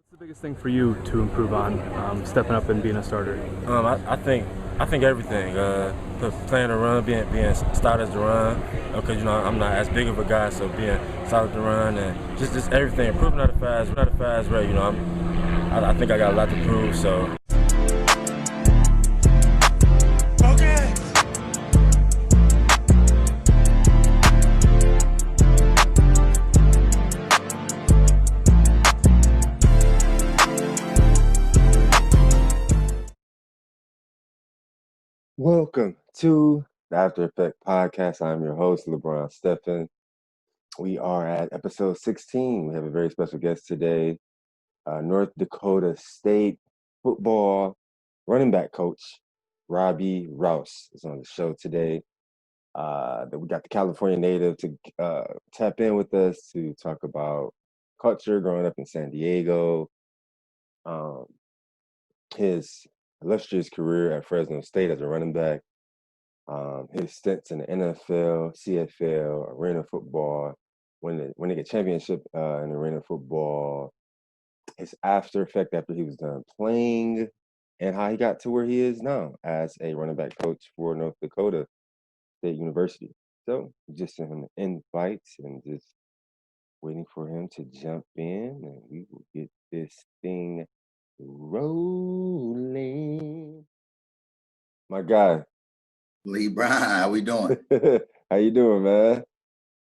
What's the biggest thing for you to improve on, stepping up and being a starter? I think everything. Playing the run, being stout as the run. Okay, I'm not as big of a guy, so being solid to run and just everything. Improving at a fast rate. I think I got a lot to prove. So. Okay. Welcome to the After Effect Podcast. I'm your host, LeBron Steffen. We are at episode 16. We have a very special guest today, North Dakota State football running back coach, Robbie Rouse, is on the show today. We got the California native to tap in with us to talk about culture growing up in San Diego, um, his illustrious career at Fresno State as a running back, his stints in the NFL, CFL, arena football, winning a championship in arena football, his after effect after he was done playing, and how he got to where he is now as a running back coach for North Dakota State University. So just sent him an invite and just waiting for him to jump in, and we will get this thing rolling. My guy. Lee Brown, how we doing? How you doing, man?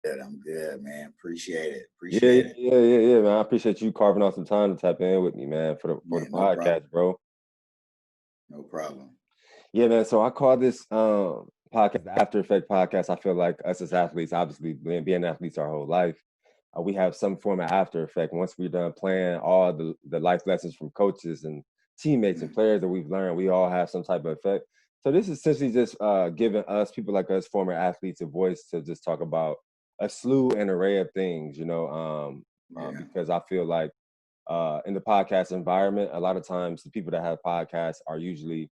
Good, I'm good, man. Appreciate it. Yeah, man. I appreciate you carving out some time to tap in with me, man, for the Yeah, no problem. podcast, bro. No problem. Yeah, man. So I call this podcast the After Effect podcast. I feel like us as athletes, obviously being athletes our whole life, we have some form of after effect. Once we're done playing, all the life lessons from coaches and teammates and players that we've learned, we all have some type of effect. So this is essentially just giving us, people like us, former athletes, a voice to just talk about a slew and array of things, Yeah. because I feel like in the podcast environment, a lot of times the people that have podcasts are usually,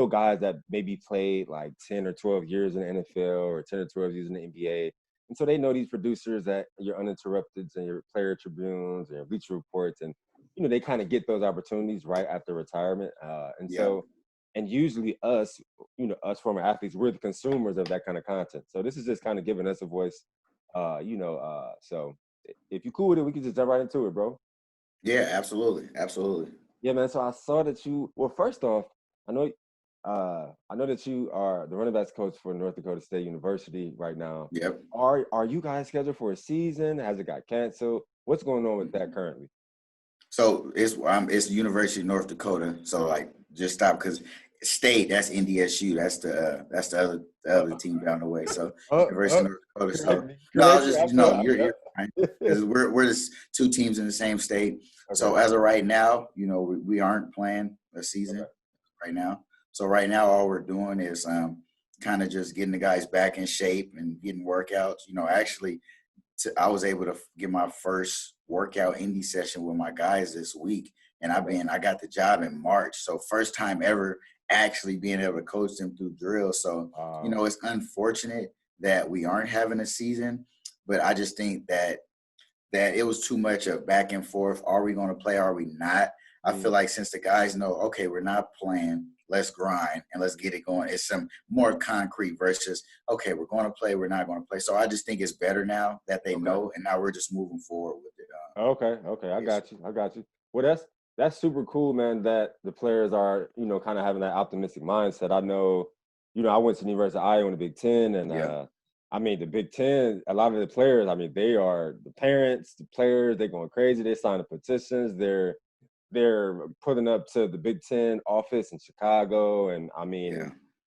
guys that maybe played like 10 or 12 years in the NFL or 10 or 12 years in the NBA. And so they know these producers at your uninterrupted and your player tribunes and your bleacher reports. And, they kind of get those opportunities right after retirement. Yeah. And usually us former athletes, we're the consumers of that kind of content. So this is just kind of giving us a voice, so if you're cool with it, we can just jump right into it, bro. Yeah, absolutely. Absolutely. Yeah, man. So I saw that first off, I know that you are the running backs coach for North Dakota State University right now. Yep. Are you guys scheduled for a season? Has it got canceled? What's going on with that currently? So it's University of North Dakota. So like just stop because state, that's NDSU. That's the other team down the way. So University of North Dakota. So no, I was just you're right. Because we're just two teams in the same state. Okay. So as of right now, we aren't playing a season right now. So right now all we're doing is kind of just getting the guys back in shape and getting workouts. Actually I was able to get my first workout indie session with my guys this week. And I got the job in March. So first time ever actually being able to coach them through drills. So, it's unfortunate that we aren't having a season, but I just think that it was too much of back and forth. Are we going to play? Are we not? I feel like since the guys know, okay, we're not playing, let's grind and let's get it going. It's some more concrete versus, okay, we're going to play, we're not going to play. So I just think it's better now that they know, and now we're just moving forward with it. Okay. I got you. Well, that's super cool, man, that the players are, kind of having that optimistic mindset. I know, I went to the University of Iowa in the Big Ten, and the Big Ten, a lot of the players, they are the parents, the players, they're going crazy. They're signing petitions. They're putting up to the Big Ten office in Chicago, and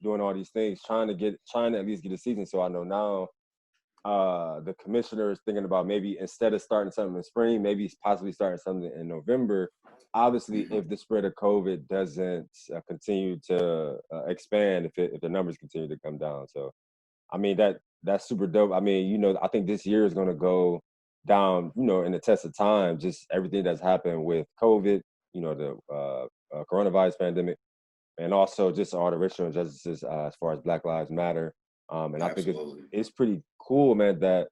doing all these things, trying to at least get a season. So I know now the commissioner is thinking about maybe instead of starting something in spring, maybe possibly starting something in November. Obviously, if the spread of COVID doesn't continue to expand, if the numbers continue to come down. So, that's super dope. I think this year is going to go down, in the test of time, just everything that's happened with COVID, the coronavirus pandemic, and also just all the racial injustices as far as Black Lives Matter. And I think it's pretty cool, man, that,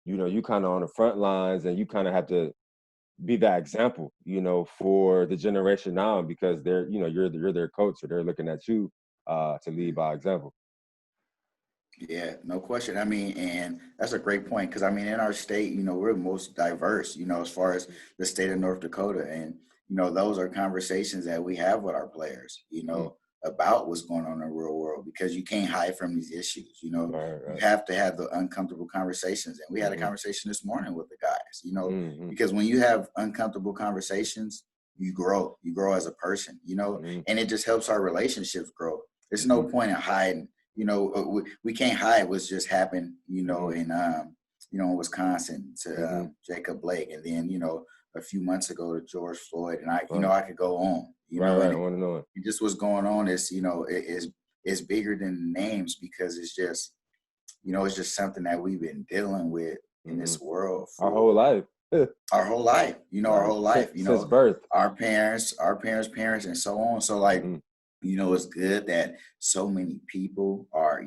you kind of on the front lines and you kind of have to be that example, for the generation now, because they're, you're their coach, so they're looking at you to lead by example. Yeah, no question. I mean, and that's a great point because I mean, in our state, we're most diverse, as far as the state of North Dakota. And, those are conversations that we have with our players, about what's going on in the real world because you can't hide from these issues. Right. You have to have the uncomfortable conversations. And we had a conversation this morning with the guys, because when you have uncomfortable conversations, you grow as a person, and it just helps our relationships grow. There's no point in hiding. We can't hide what's just happened, in Wisconsin to Jacob Blake, and then a few months ago to George Floyd, and I could go on, and just what's going on is it's bigger than names because it's just it's just something that we've been dealing with in this world for our whole life. Our whole life, our whole life, since birth, our parents, and so on. So like. It's good that so many people are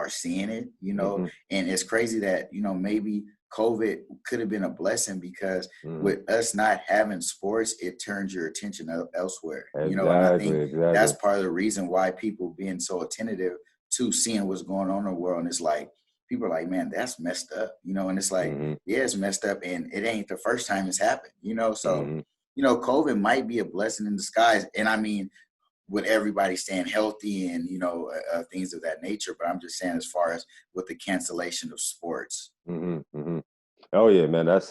seeing it, and it's crazy that, maybe COVID could have been a blessing because with us not having sports, it turns your attention elsewhere, exactly, and I think that's part of the reason why people being so attentive to seeing what's going on in the world. And it's like, people are like, man, that's messed up, and it's like, yeah, it's messed up. And it ain't the first time it's happened, so, COVID might be a blessing in disguise. And I mean, with everybody staying healthy and, things of that nature. But I'm just saying, as far as with the cancellation of sports. Oh yeah, man. That's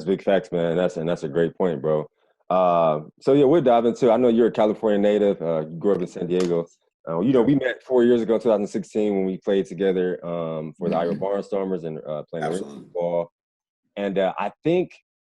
big facts, man. That's a great point, bro. So yeah, we'll dive into, I know you're a California native. You grew up in San Diego. We met 4 years ago, 2016, when we played together for the Iowa Barnstormers and playing football. And I think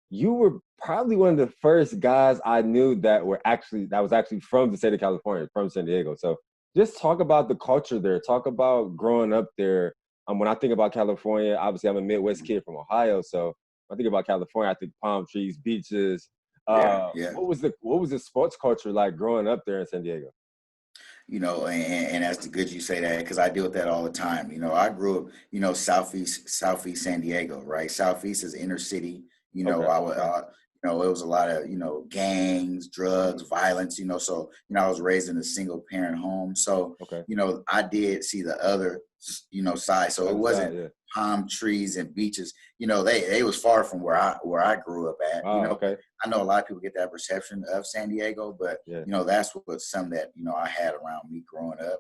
you were probably one of the first guys I knew that was actually from the state of California, from San Diego. So just talk about the culture there. Talk about growing up there. When I think about California, obviously I'm a Midwest kid from Ohio. So when I think about California, I think palm trees, beaches. What was the sports culture like growing up there in San Diego? And that's good you say that because I deal with that all the time. I grew up, Southeast San Diego, right? Southeast is inner city. It was a lot of, gangs, drugs, violence, so, I was raised in a single parent home. So, I did see the other, side. So it wasn't palm trees and beaches, they was far from where I grew up at. I know a lot of people get that perception of San Diego, but, that's what some that, I had around me growing up.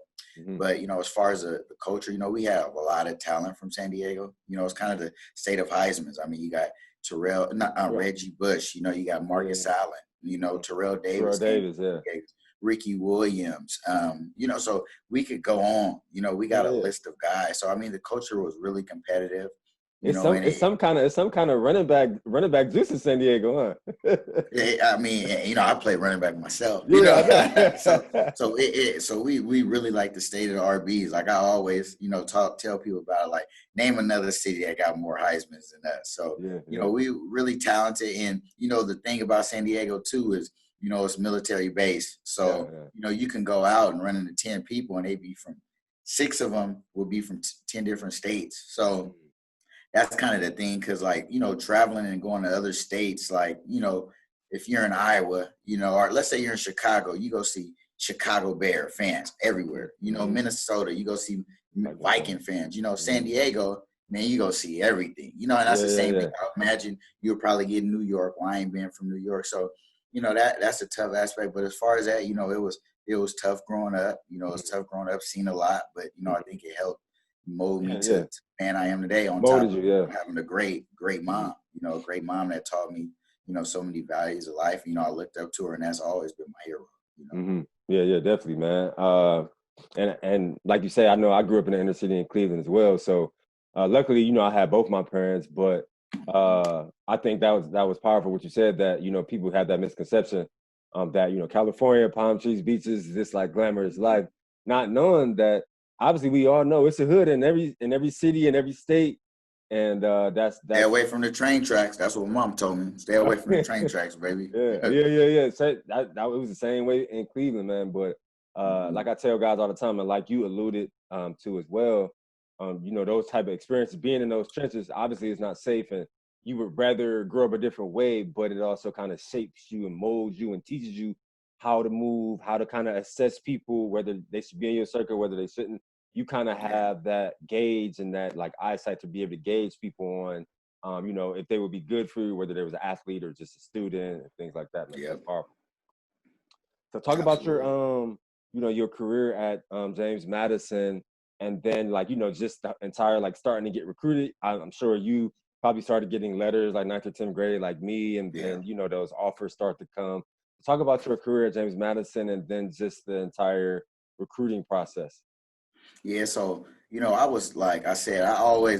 But, as far as the culture, we have a lot of talent from San Diego. It's kind of the state of Heisman's. I mean, you got Reggie Bush, you got Marcus Allen, Terrell Davis, Ricky Williams, so we could go on, we got a list of guys. So, I mean, the culture was really competitive. It's some kind of running back juice in San Diego, huh? I mean, I play running back myself, so we really like the state of the RBs. Like I always, tell people about it, like name another city that got more Heismans than us. So, we really talented. And, the thing about San Diego too is, it's military base. So, you can go out and run into 10 people and 6 of them will be from 10 different states. So, that's kind of the thing, because like, traveling and going to other states, like, if you're in Iowa, or let's say you're in Chicago, you go see Chicago Bear fans everywhere. Minnesota, you go see Viking fans. San Diego, man, you go see everything. And that's the same thing. I imagine you'll probably get in New York. Well, I ain't been from New York, so that's a tough aspect. But as far as that, it was tough growing up. It was tough growing up, seen a lot, but I think it helped mold me to the man I am today, on top of having a great mom, a great mom that taught me, so many values of life. I looked up to her, and that's always been my hero. Yeah, definitely, man. And like you say, I know I grew up in the inner city in Cleveland as well. So luckily, I had both my parents, but I think that was powerful what you said, that, people have that misconception that, California, palm trees, beaches, this like glamorous life, not knowing that obviously we all know it's a hood in every city and every state. And that's stay away from the train tracks. That's what Mom told me. Stay away from the train tracks, baby. Yeah. So that it was the same way in Cleveland, man. But like I tell guys all the time, and like you alluded to as well, those type of experiences, being in those trenches, obviously it's not safe. And you would rather grow up a different way, but it also kind of shapes you and molds you and teaches you how to move, how to kind of assess people, whether they should be in your circle, whether they shouldn't. You kind of have that gauge and that like eyesight to be able to gauge people on, you know, if they would be good for you, whether they was an athlete or just a student and things like that. That's powerful. So talk about your, you know, your career at James Madison, and then like, you know, just the entire like starting to get recruited. I'm sure you probably started getting letters like 9th or 10th grade, like me, and you know, those offers start to come. Talk about your career at James Madison and then just the entire recruiting process. Yeah, so, you know, I was, like I said,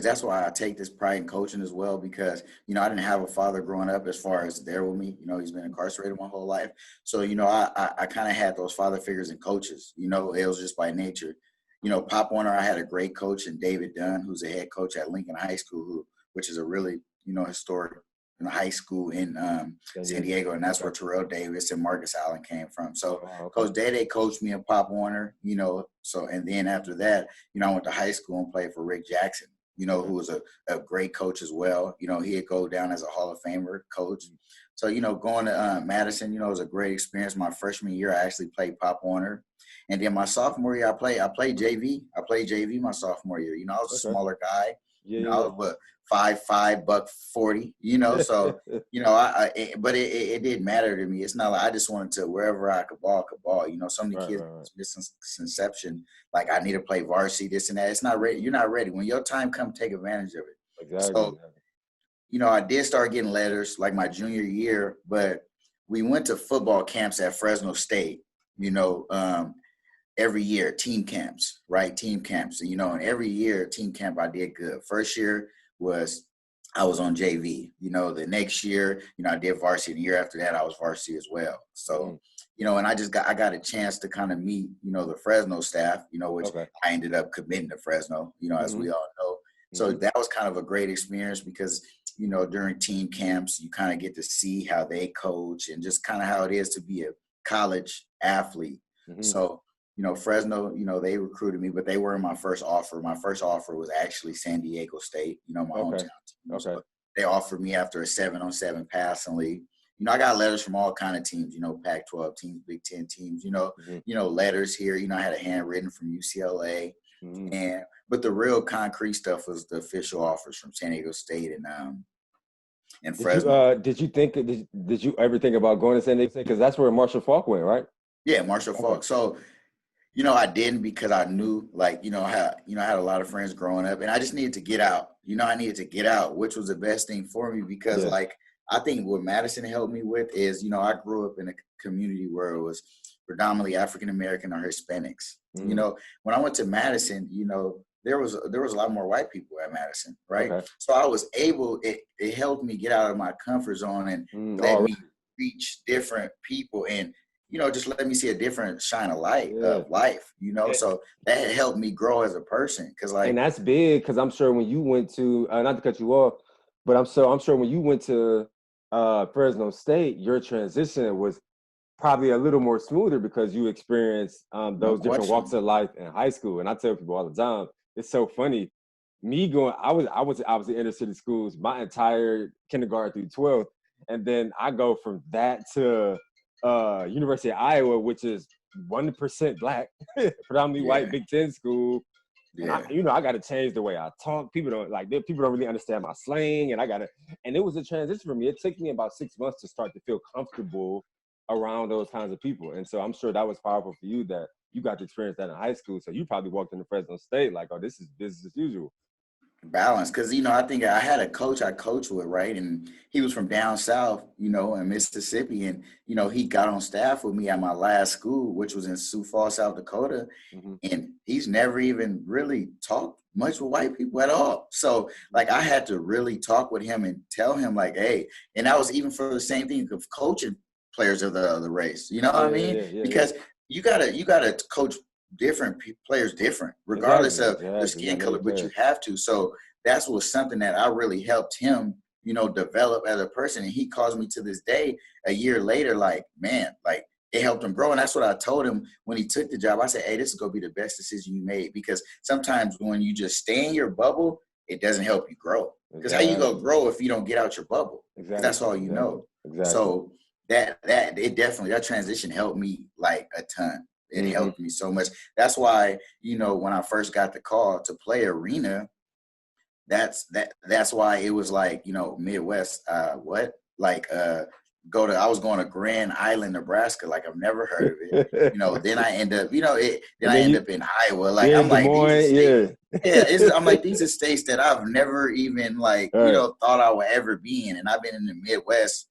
that's why I take this pride in coaching as well, because, you know, I didn't have a father growing up as far as there with me. You know, he's been incarcerated my whole life. So, you know, I kind of had those father figures and coaches, you know, it was just by nature. You know, Pop Warner, I had a great coach in David Dunn, who's a head coach at Lincoln High School, which is a really, you know, historic high school in San Diego, and that's where Terrell Davis and Marcus Allen came from. So Coach Day coached me and Pop Warner, you know, so, and then after that, you know, I went to high school and played for Rick Jackson, you know, who was a great coach as well. You know, he'd go down as a Hall of Famer coach. So, you know, going to Madison, you know, it was a great experience. My freshman year, I actually played Pop Warner. And then my sophomore year, I played JV. I played JV my sophomore year. You know, I was a smaller guy. You know, I was 5'5", $140, you know, so, you know, but it didn't matter to me. It's not like I just wanted to, wherever I could ball. You know, so many kids, misconception, like I need to play varsity, this and that. It's not ready. You're not ready. When your time comes, take advantage of it. Exactly. So, you know, I did start getting letters like my junior year, but we went to football camps at Fresno State, you know, every year, team camps, right? Team camps. You know, and every year, team camp, I did good. First year I was on JV. You know, the next year, you know, I did varsity. The year after that, I was varsity as well. So, you know, and I got a chance to kind of meet, you know, the Fresno staff, you know, which I ended up committing to Fresno, you know, as we all know. So that was kind of a great experience because, you know, during team camps, you kind of get to see how they coach and just kind of how it is to be a college athlete. So, you know, Fresno, you know, they recruited me, but they weren't my first offer. My first offer was actually San Diego State, you know, my hometown team. So they offered me after a 7-on-7 passing league. You know, I got letters from all kind of teams, you know, Pac-12 teams, Big Ten teams, you know, letters here. You know, I had a handwritten from UCLA. But the real concrete stuff was the official offers from San Diego State and Fresno. Did you ever think about going to San Diego State? Because that's where Marshall Faulk went, right? Yeah, Marshall Faulk. So, you know, I didn't because I knew, like, you know, I had a lot of friends growing up, and I just needed to get out. You know, I needed to get out, which was the best thing for me because, like, I think what Madison helped me with is, you know, I grew up in a community where it was predominantly African-American or Hispanics. You know, when I went to Madison, you know, there was a lot more white people at Madison, right? So I was able, it helped me get out of my comfort zone and let me reach different people and, you know, just let me see a different shine of light of life, you know? So that helped me grow as a person. Cause like, and that's big. Cause I'm sure when you went to, not to cut you off, but I'm sure when you went to Fresno State, your transition was probably a little more smoother because you experienced those different walks of life in high school. And I tell people all the time, it's so funny. Me going, I was in inner city schools my entire kindergarten through 12th. And then I go from that to University of Iowa, which is 1% black, predominantly white Big Ten school. And I got to change the way I talk. People don't really understand my slang, and it was a transition for me. It took me about 6 months to start to feel comfortable around those kinds of people. And so I'm sure that was powerful for you that you got to experience that in high school. So you probably walked into Fresno State like, oh, this is business as usual. Balance, because, you know, I think I had a coach I coached with, right? And he was from down south, you know, in Mississippi. And, you know, he got on staff with me at my last school, which was in Sioux Falls, South Dakota. And he's never even really talked much with white people at all. So, like, I had to really talk with him and tell him, like, hey, and that was even for the same thing of coaching players of the other race. You know what I mean? Because you gotta coach different players different, regardless of the skin color, but you have to. So that's was something that I really helped him, you know, develop as a person. And he calls me to this day, a year later, like, man, like it helped him grow. And that's what I told him when he took the job. I said, hey, this is going to be the best decision you made, because sometimes when you just stay in your bubble, it doesn't help you grow. Because how Exactly. you gonna grow if you don't get out your bubble? Exactly. That's all you know. Exactly. So that transition helped me like a ton. It helped me so much. That's why, when I first got the call to play arena, that's why it was like, Midwest, I was going to Grand Island, Nebraska, like I've never heard of it. Then I end up, in Iowa. Like I'm like, I'm like, these are states that I've never even thought I would ever be in. And I've been in the Midwest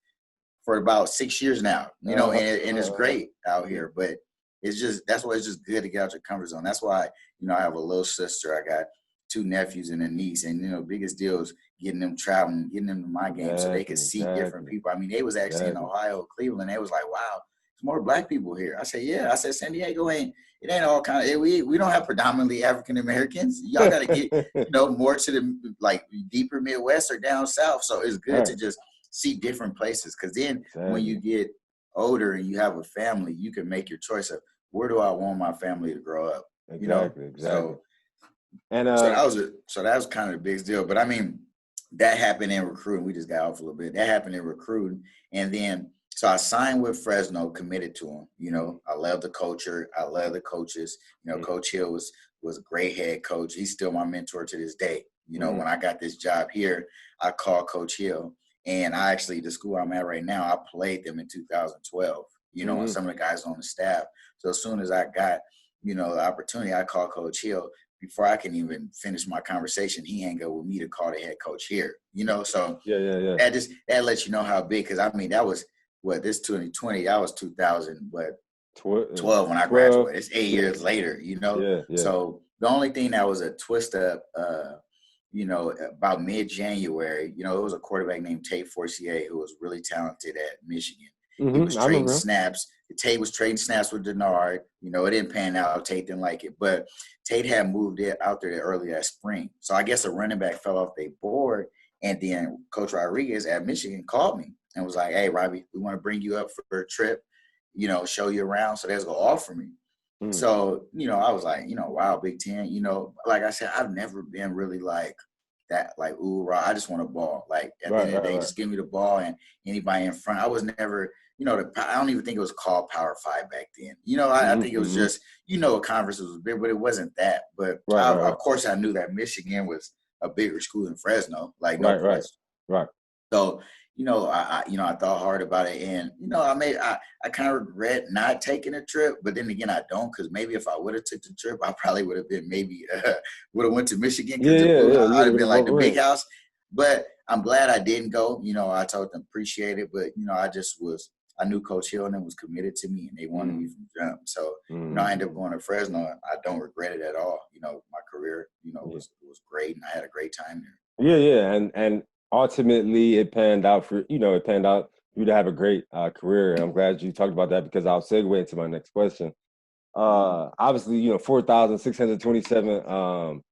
for about 6 years now, and it's great out here, but that's why it's just good to get out your comfort zone. That's why, I have a little sister, I got 2 nephews and a niece, and, biggest deal is getting them traveling, getting them to my game so they could see different people. I mean, they was actually in Ohio, Cleveland. They was like, wow, there's more Black people here. I said, yeah. I said, San Diego ain't all kind of, we don't have predominantly African-Americans. Y'all got to get, more to the, deeper Midwest or down South. So it's good to just see different places. Because then when you get older and you have a family, you can make your choice of where do I want my family to grow up? Exactly. So, so that was kind of the biggest deal. But I mean, that happened in recruiting. We just got off a little bit. That happened in recruiting. And then, so I signed with Fresno, committed to him. I love the culture. I love the coaches. Coach Hill was a great head coach. He's still my mentor to this day. When I got this job here, I called Coach Hill. And I actually, the school I'm at right now, I played them in 2012, and some of the guys on the staff. So as soon as I got, the opportunity, I called Coach Hill. Before I can even finish my conversation, he hang up with me to call the head coach here, So that lets you know how big, because I mean, that was this 2020, that was 2012 when I graduated. It's 8 years later, So the only thing that was a twist up, about mid-January, it was a quarterback named Tate Forcier who was really talented at Michigan. He was trading snaps. Tate was trading snaps with Denard. It didn't pan out. Tate didn't like it. But Tate had moved it out there early that spring. So I guess a running back fell off their board. And then Coach Rodriguez at Michigan called me and was like, hey, Robbie, we want to bring you up for a trip, show you around. So that's going to offer me. So, I was like, wow, Big Ten. Like I said, I've never been really like that, like, ooh, raw. I just want a ball. Like, at the end of the day, just give me the ball and anybody in front. I was never – I don't even think it was called Power 5 back then. I think it was just, a conference was big, but it wasn't that. But of course, I knew that Michigan was a bigger school than Fresno, like no place. Right. So, I thought hard about it, and I kind of regret not taking a trip, but then again, I don't, because maybe if I would have took the trip, I probably would have been would have went to Michigan, because I'd have been like the big house. But I'm glad I didn't go. I told them appreciate it, but I knew Coach Hill and them was committed to me, and they wanted me from jump. So, I ended up going to Fresno. I don't regret it at all. My career, was great, and I had a great time there. Yeah. And ultimately it panned out for you to have a great career. And I'm glad you talked about that, because I'll segue into my next question. Obviously, 4,627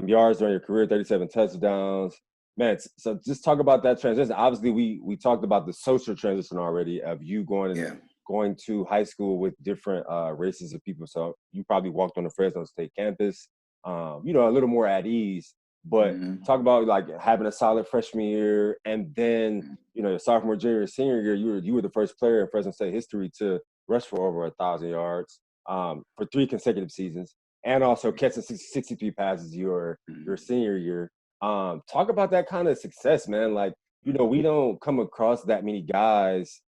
yards during your career, 37 touchdowns. Man, so just talk about that transition. Obviously, we talked about the social transition already of you going to high school with different races of people. So you probably walked on the Fresno State campus, a little more at ease. But talk about like having a solid freshman year, and then your sophomore, junior, senior year, you were the first player in Fresno State history to rush for over 1,000 yards for 3 consecutive seasons, and also catching 63 passes your senior year. Talk about that kind of success, man. Like, we don't come across that many guys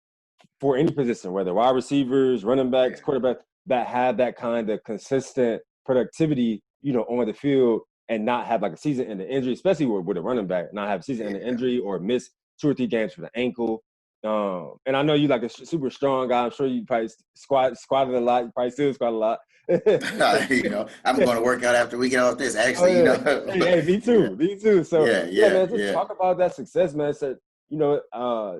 for any position, whether wide receivers, running backs, quarterback, that have that kind of consistent productivity, on the field, and not have like a season-ending injury, especially with a running back, not have a season-ending injury or miss 2 or 3 games with an ankle. And I know you like a super strong guy. I'm sure you probably squatted a lot. You probably still squat a lot. I'm going to work out after we get off this, actually. Hey, me too. Me too. So, man, just talk about that success, man. So,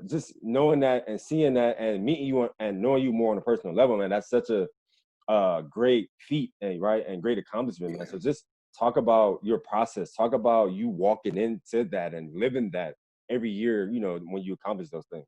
just knowing that and seeing that and meeting you and knowing you more on a personal level, man, that's such a great feat, right? And great accomplishment, man. So just talk about your process. Talk about you walking into that and living that every year, when you accomplish those things.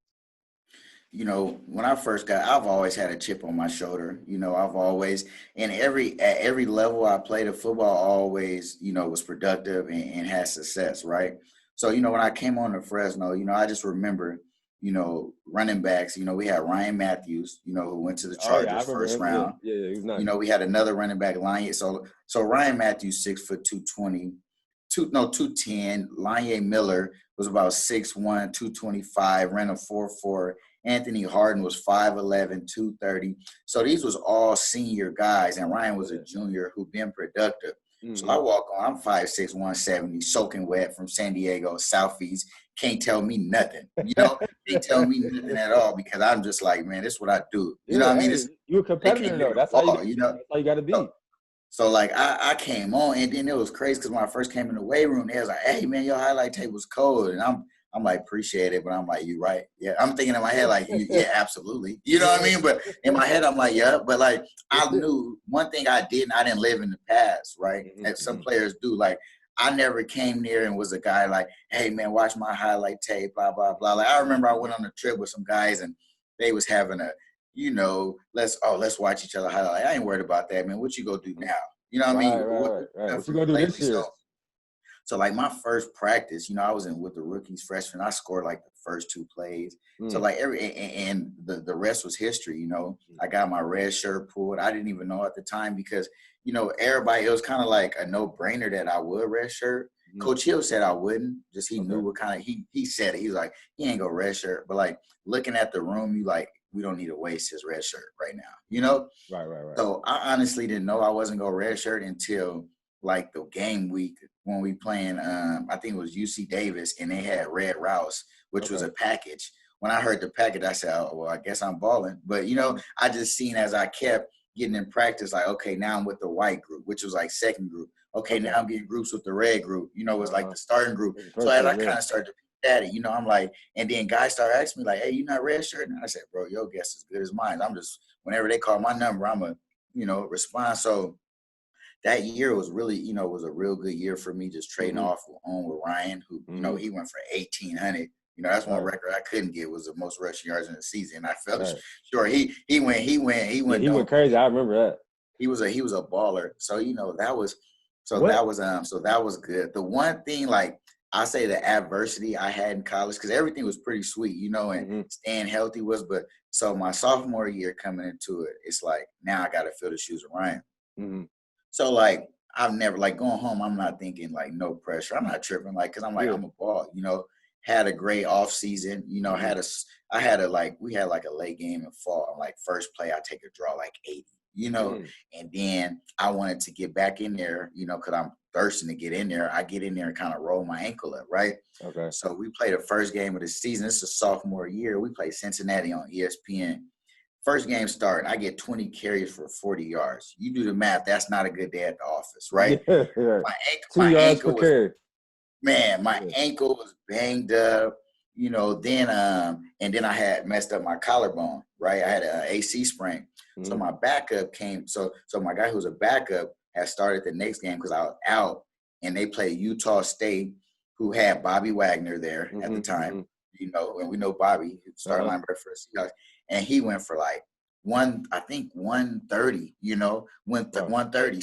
you know, when I first I've always had a chip on my shoulder. You know, I've always, at every level I played of football, always, you know, was productive and had success, right? So, you know, when I came on to Fresno, you know, I just remember, you know, running backs, you know, we had Ryan Matthews, you know, who went to the Oh yeah, I Chargers remember first him. round. Yeah, he was nice. You know, we had another running back, Lanye. So Ryan Matthews, 6', 220, 210. Lanye Miller was about 6'1", 225, ran a 4.4. Anthony Harden was 5'11", 230. So these was all senior guys, and Ryan was a junior who been productive. So I walk on, I'm 5'6", 170, soaking wet from San Diego, Southeast. Can't tell me nothing. You know, can't tell me nothing at all because I'm just like, man, this is what I do. You know what I mean? You're a competitor though. That's how you know. That's how you got to be. So like I came on, and then it was crazy because when I first came in the weight room, they was like, "Hey man, your highlight tape was cold," and I'm like, appreciate it, but I'm like, you right? Yeah, I'm thinking in my head like, yeah, absolutely. You know what I mean? But in my head, I'm like, yeah, but like I knew one thing I didn't live in the past, right? And some players do. Like I never came near and was a guy like, hey man, watch my highlight tape, blah blah blah. Like I remember I went on a trip with some guys and they was having a, you know, let's watch each other highlight. I ain't worried about that, man. What you go do now? You know what I mean? Right. What you gonna do this year? So like my first practice, you know, I was in with the rookies, freshmen. I scored like the first 2 plays. So like and the rest was history. You know, I got my red shirt pulled. I didn't even know at the time because, you know, everybody, it was kind of like a no-brainer that I would red shirt. Coach Hill said I wouldn't. Just he knew what kind of he said it. He was like, he ain't go red shirt. But like looking at the room, you like, we don't need to waste his red shirt right now. You know? Right. So I honestly didn't know I wasn't going red shirt until like the game week when we playing, I think it was UC Davis, and they had Red Rouse, which was a package. When I heard the package, I said, oh, well, I guess I'm balling. But, you know, I just seen as I kept getting in practice, like, okay, now I'm with the white group, which was like second group. Okay, now I'm getting groups with the red group. You know, it was like the starting group. So as I kind of started to at it, you know, I'm like, and then guys start asking me like, hey, you not red shirt? And I said, bro, your guess is good as mine. I'm just, whenever they call my number, I'm a, you know, respond. So that year was really, you know, was a real good year for me, just trading off on with Ryan, who, you know, he went for 1,800. You know, that's one record I couldn't get, was the most rushing yards in the season. I felt sure he went crazy. I remember that. He was a baller. So, you know, that was good. The one thing, like, I say the adversity I had in college, because everything was pretty sweet, you know, and staying healthy was, but so my sophomore year coming into it, it's like, now I got to fill the shoes of Ryan. So like, I've never, like, going home, I'm not thinking like no pressure. I'm not tripping, like, because I'm like, I'm a ball, you know, had a great off season, you know, we had like a late game in fall. I'm like, first play, I take a draw like 80, you know, and then I wanted to get back in there, you know, because I'm thirsting to get in there. I get in there and kind of roll my ankle up, right? Okay. So we played the first game of the season. This is sophomore year. We played Cincinnati on ESPN. First game starting, I get 20 carries for 40 yards. You do the math. That's not a good day at the office, right? My ankle was, man, my ankle was banged up, you know, then and then I had messed up my collarbone, right? I had an AC sprain. So my backup came. So my guy who was a backup had started the next game because I was out, and they played Utah State, who had Bobby Wagner there at the time, you know, and we know Bobby, starting linebacker for the Seahawks, and he went for like 130, you know, 130.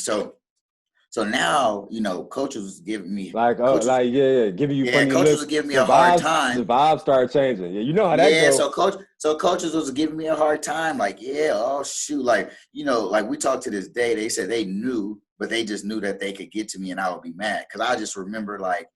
So now, you know, coaches was giving me giving you funny coaches looks. was giving me a hard time. The vibe started changing. Yeah, you know how that goes. So coaches was giving me a hard time. Like, oh shoot, like, you know, like we talked to this day. They said they knew, but they just knew that they could get to me and I would be mad. Because I just remember, like,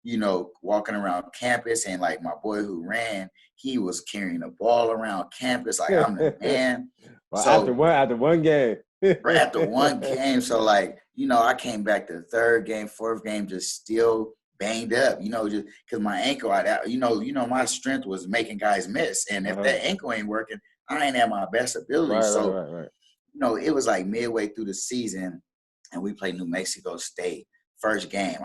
you know, walking around campus and like my boy who ran, he was carrying the ball around campus like I'm the man. Well, so after one game. Right after one game. So like, you know, I came back to the third game, fourth game, just still banged up, you know, just because my ankle, you know, my strength was making guys miss. And if that ankle ain't working, I ain't at my best ability. Right. You know, it was like midway through the season and we played New Mexico State. First game,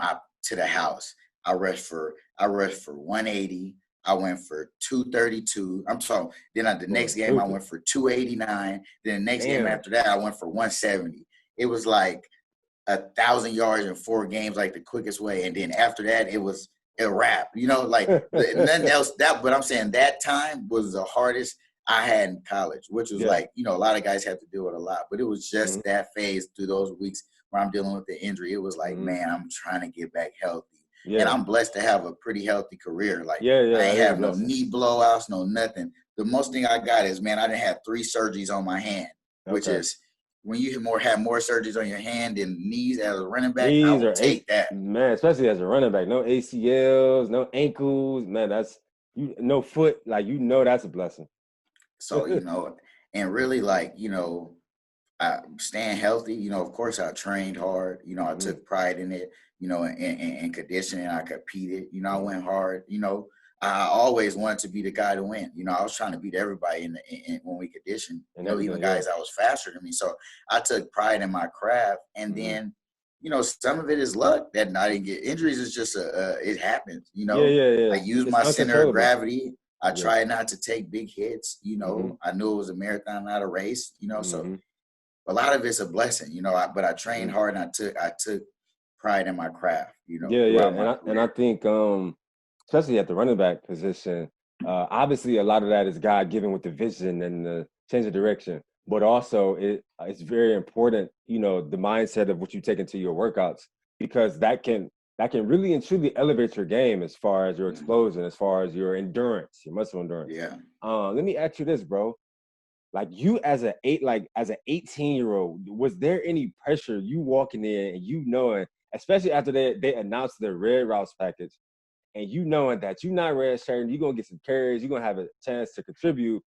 to the house. I rushed for 180. I went for 232. I'm sorry. Then the next game, I went for 289. Then the next game after that, I went for 170. It was like 1,000 yards in 4 games, like the quickest way. And then after that, it was a wrap. You know, like nothing else. But I'm saying that time was the hardest I had in college, which was like, you know, a lot of guys have to deal with a lot, but it was just that phase through those weeks where I'm dealing with the injury. It was like, man, I'm trying to get back healthy. And I'm blessed to have a pretty healthy career. Like, I ain't have no knee blowouts, no nothing. The most thing I got is, man, I didn't have 3 surgeries on my hand, which is when you have more surgeries on your hand than knees as a running back, I would take that. Man, especially as a running back. No ACLs, no ankles. Man, that's no foot. Like, you know, that's a blessing. So, you know, and really, like, you know, staying healthy, you know, of course I trained hard, you know, I took pride in it, you know, in conditioning, I competed, you know, I went hard, you know, I always wanted to be the guy to win. You know, I was trying to beat everybody when we conditioned, you know, even guys that was faster than me. So I took pride in my craft. And then, you know, some of it is luck that I didn't get injuries. Is just it happens, you know. I used my center of gravity. I tried not to take big hits, you know. I knew it was a marathon, not a race, you know. So a lot of it's a blessing, you know. But I trained hard, and I took pride in my craft, you know. And I think especially at the running back position, obviously a lot of that is God given with the vision and the change of direction. But also it's very important, you know, the mindset of what you take into your workouts, because that can really and truly elevate your game as far as your explosion, as far as your endurance, your muscle endurance. Yeah. Let me ask you this, bro. Like, you as an 18-year-old, was there any pressure you walking in and you knowing, especially after they announced the Red Rouse package, and you knowing that you're not red shirt, you're gonna get some carries, you're gonna have a chance to contribute,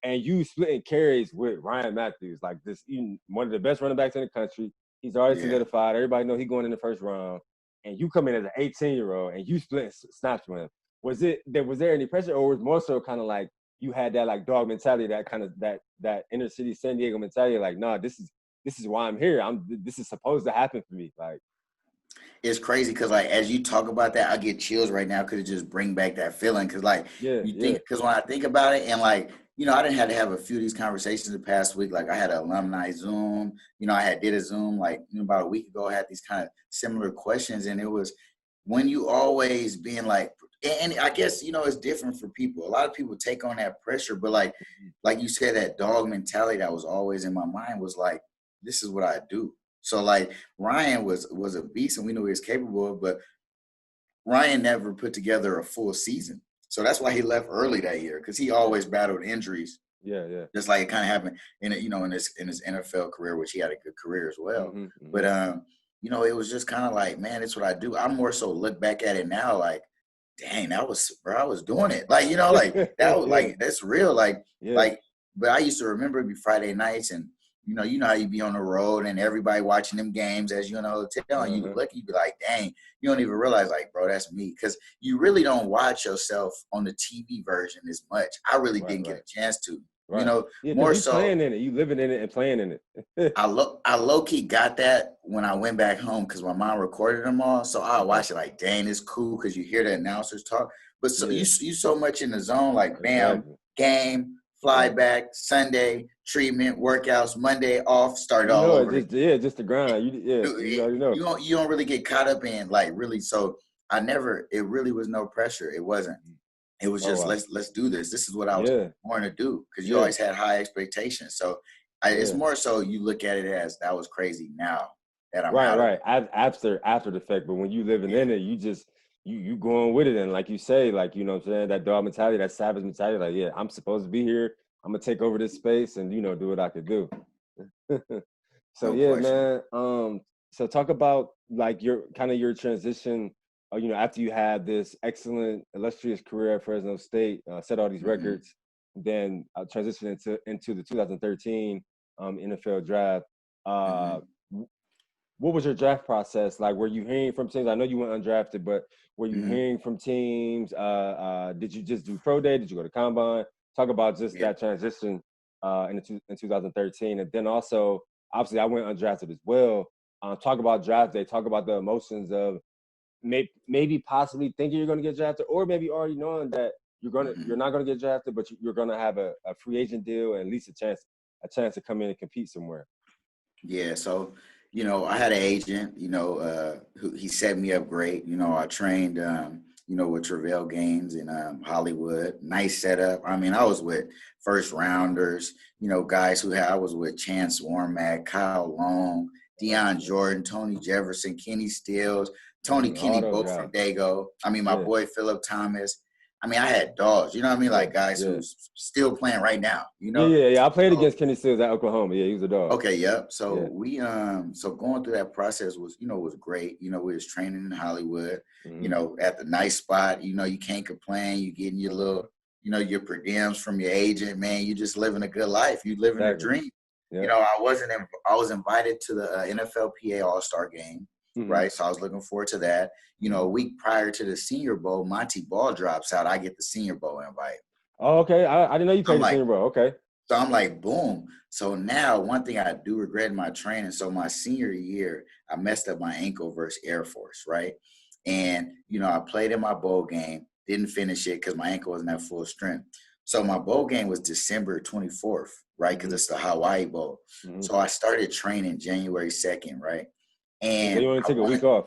and you splitting carries with Ryan Matthews, like this, one of the best running backs in the country. He's already solidified. Everybody know he's going in the first round, and you come in as an 18-year-old and you split snaps with him. Was there any pressure, or was it more so kind of like you had that like dog mentality, that kind of that inner city San Diego mentality, like, nah, this is why I'm here. This is supposed to happen for me, like. It's crazy because, like, as you talk about that, I get chills right now because it just bring back that feeling. Because, like, you think, because when I think about it, and, like, you know, I didn't have to have a few of these conversations the past week. Like, I had an alumni Zoom. You know, I did a Zoom, like, you know, about a week ago. I had these kind of similar questions. And it was when you always being like, and I guess, you know, it's different for people. A lot of people take on that pressure. But, like you said, that dog mentality that was always in my mind was like, this is what I do. So, like, Ryan was a beast, and we knew he was capable of, but Ryan never put together a full season. So that's why he left early that year, because he always battled injuries. Yeah. Just like it kind of happened in his NFL career, which he had a good career as well. But you know, it was just kind of like, man, it's what I do. I more so look back at it now, like, dang, I was doing it. Like, you know, like that was like, that's real. Like, but I used to remember it'd be Friday nights, and you know how you be on the road and everybody watching them games as you in a hotel, and you look, you be like, dang, you don't even realize, like, bro, that's me. Because you really don't watch yourself on the TV version as much. I really didn't get a chance to. You know, more so playing in it, you living in it and playing in it. I low-key got that when I went back home because my mom recorded them all. So I watched it like, dang, it's cool because you hear the announcers talk. But so you so much in the zone, like, bam, game, fly back, Sunday, treatment, workouts, Monday off, start all over. Just the grind. You already know. You don't really get caught up in, like, really. So it really was no pressure. It wasn't. It was just, let's do this. This is what I was born to do, because you always had high expectations. So it's more so you look at it as, that was crazy now that I'm out. Right. After the fact, but when you living in it, you just you going with it, and like you say, like, you know what I'm saying, that dog mentality, that savage mentality, like, I'm supposed to be here. I'm gonna take over this space and, you know, do what I could do. So man. So talk about, like, your transition. You know, after you had this excellent, illustrious career at Fresno State, set all these records, then transitioned into the 2013 NFL draft. What was your draft process like? Were you hearing from teams? I know you went undrafted, but were you hearing from teams? Did you just do pro day? Did you go to combine? Talk about just that transition in 2013, and then also, obviously, I went undrafted as well. Talk about draft day. Talk about the emotions of maybe possibly thinking you're going to get drafted, or maybe already knowing that you're not going to get drafted, but you're going to have a free agent deal and at least a chance to come in and compete somewhere. Yeah. So, you know, I had an agent, you know, who he set me up great. You know, I trained, with prevailed games in Hollywood. Nice setup. I mean, I was with first rounders, guys I was with Chance Warmack, Kyle Long, Deion Jordan, Tony Jefferson, Kenny Stills, Kenny both from Dago. I mean, my boy Philip Thomas. I mean, I had dogs, you know what I mean? Like guys who's still playing right now, Yeah. I played against Kenny Stills at Oklahoma. Yeah, he was a dog. Okay, yep. So we so going through that process was, was great. We was training in Hollywood, at the nice spot. You can't complain. You getting your little, your per diems from your agent, man. You just living a good life. You living a dream. Yeah. I was invited to the NFLPA All-Star game. Right. So I was looking forward to that. A week prior to the Senior Bowl, Monty Ball drops out. I get the Senior Bowl invite. Oh, okay. I didn't know you played the Senior Bowl. Okay. So I'm like, boom. So now one thing I do regret in my training. So my senior year, I messed up my ankle versus Air Force. Right. And, I played in my bowl game, didn't finish it because my ankle wasn't at full strength. So my bowl game was December 24th, right? Because it's the Hawaii Bowl. So I started training January 2nd, right? And you want to take a week off?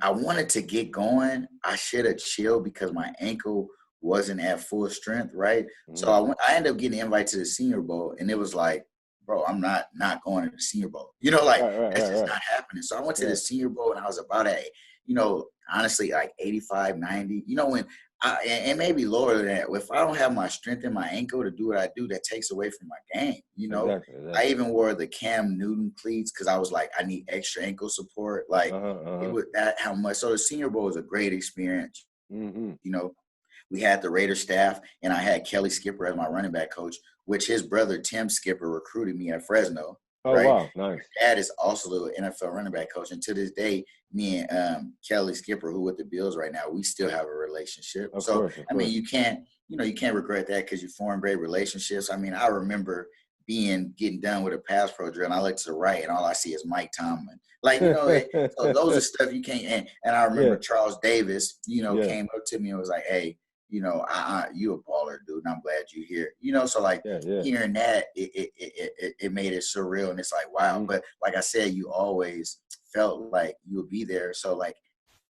I wanted to get going. I should have chilled because my ankle wasn't at full strength, right? So I ended up getting an invite to the Senior Bowl, and it was like, bro, I'm not going to the Senior Bowl. That's just not happening. So I went to the Senior Bowl, and I was about at, honestly, like 85, 90. When and maybe lower than that. If I don't have my strength in my ankle to do what I do, that takes away from my game. Exactly. I even wore the Cam Newton cleats because I was like, I need extra ankle support. Like it was that how much. So the Senior Bowl was a great experience. We had the Raider staff, and I had Kelly Skipper as my running back coach, which his brother Tim Skipper recruited me at Fresno. Oh, right? Wow, nice. His dad is also an NFL running back coach, and to this day, me and Kelly Skipper, who with the Bills right now, we still have a relationship. Of course. I mean, you can't regret that because you form great relationships. I mean, I remember getting done with a pass pro drill, and I look to the right, and all I see is Mike Tomlin. Like, so those are stuff you can't. And I remember Charles Davis, came up to me and was like, "Hey, you a baller, dude, and I'm glad you're here." So like hearing that, it made it surreal, and it's like, wow. But like I said, you always felt like you would be there. So like,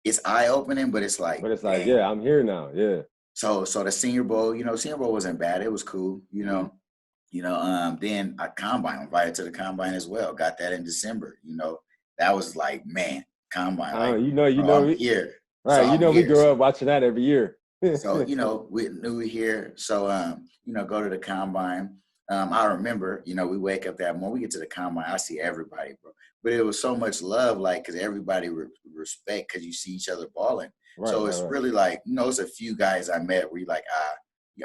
it's eye opening, but it's like, yeah, I'm here now. Yeah. So the Senior Bowl, Senior Bowl wasn't bad. It was cool, Then a combine, invited to the combine as well. Got that in December. That was like, man, combine. Like, I'm here. Right. So we grew up watching that every year. So, we knew we here. So, go to the combine. I remember, we wake up that morning, we get to the combine, I see everybody, bro. But it was so much love, like, because everybody respect because you see each other balling. Right, so it's really like, it's a few guys I met where you're like,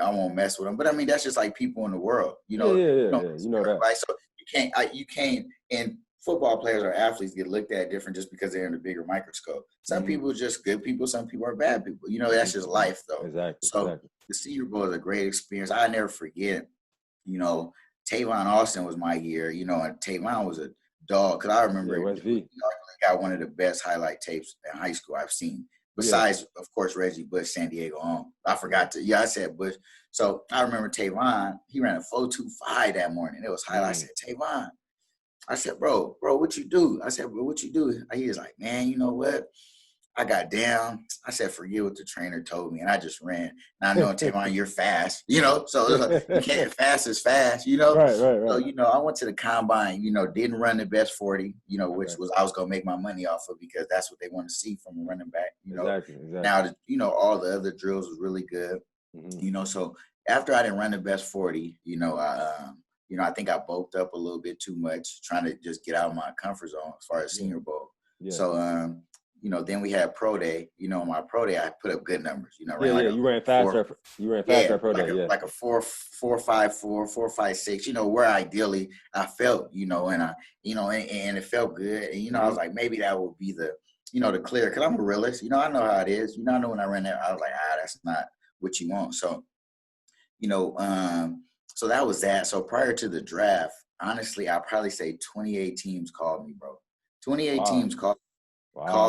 I won't mess with them. But I mean, that's just like people in the world, Yeah. You know that. Right? So you can't, and football players or athletes get looked at different just because they're in a bigger microscope. Some people are just good people. Some people are bad people. That's just life, though. Exactly. So the Senior Bowl is a great experience. I never forget, Tavon Austin was my year, and Tavon was a dog. Because I remember he got one of the best highlight tapes in high school I've seen. Besides, of course, Reggie Bush, San Diego on. I forgot to, I said Bush. So I remember Tavon, he ran a 4.25 that morning. It was highlight. I said, Tavon. I said, bro, what you do? I said, bro, what you do? He was like, man, you know what? I got down. I said, forget what the trainer told me. And I just ran. Now I know, Tavon, you're fast, so like, you can't fast as fast, Right. So, I went to the combine, didn't run the best 40, which was, I was going to make my money off of because that's what they want to see from a running back, Exactly. Now, all the other drills was really good, so after I didn't run the best 40, I think I bulked up a little bit too much, trying to just get out of my comfort zone as far as Senior Bowl. Yeah. So, then we had pro day. My pro day, I put up good numbers. You ran faster. You ran faster at pro day. Like a 4.54, 4.56. Where ideally I felt. And I, and it felt good. And I was like, maybe that would be the, the clear. Because I'm a realist. I know how it is. I know when I ran that, I was like, that's not what you want. So, so that was that. So prior to the draft, honestly, I'd probably say 28 teams called me, bro. 28 teams called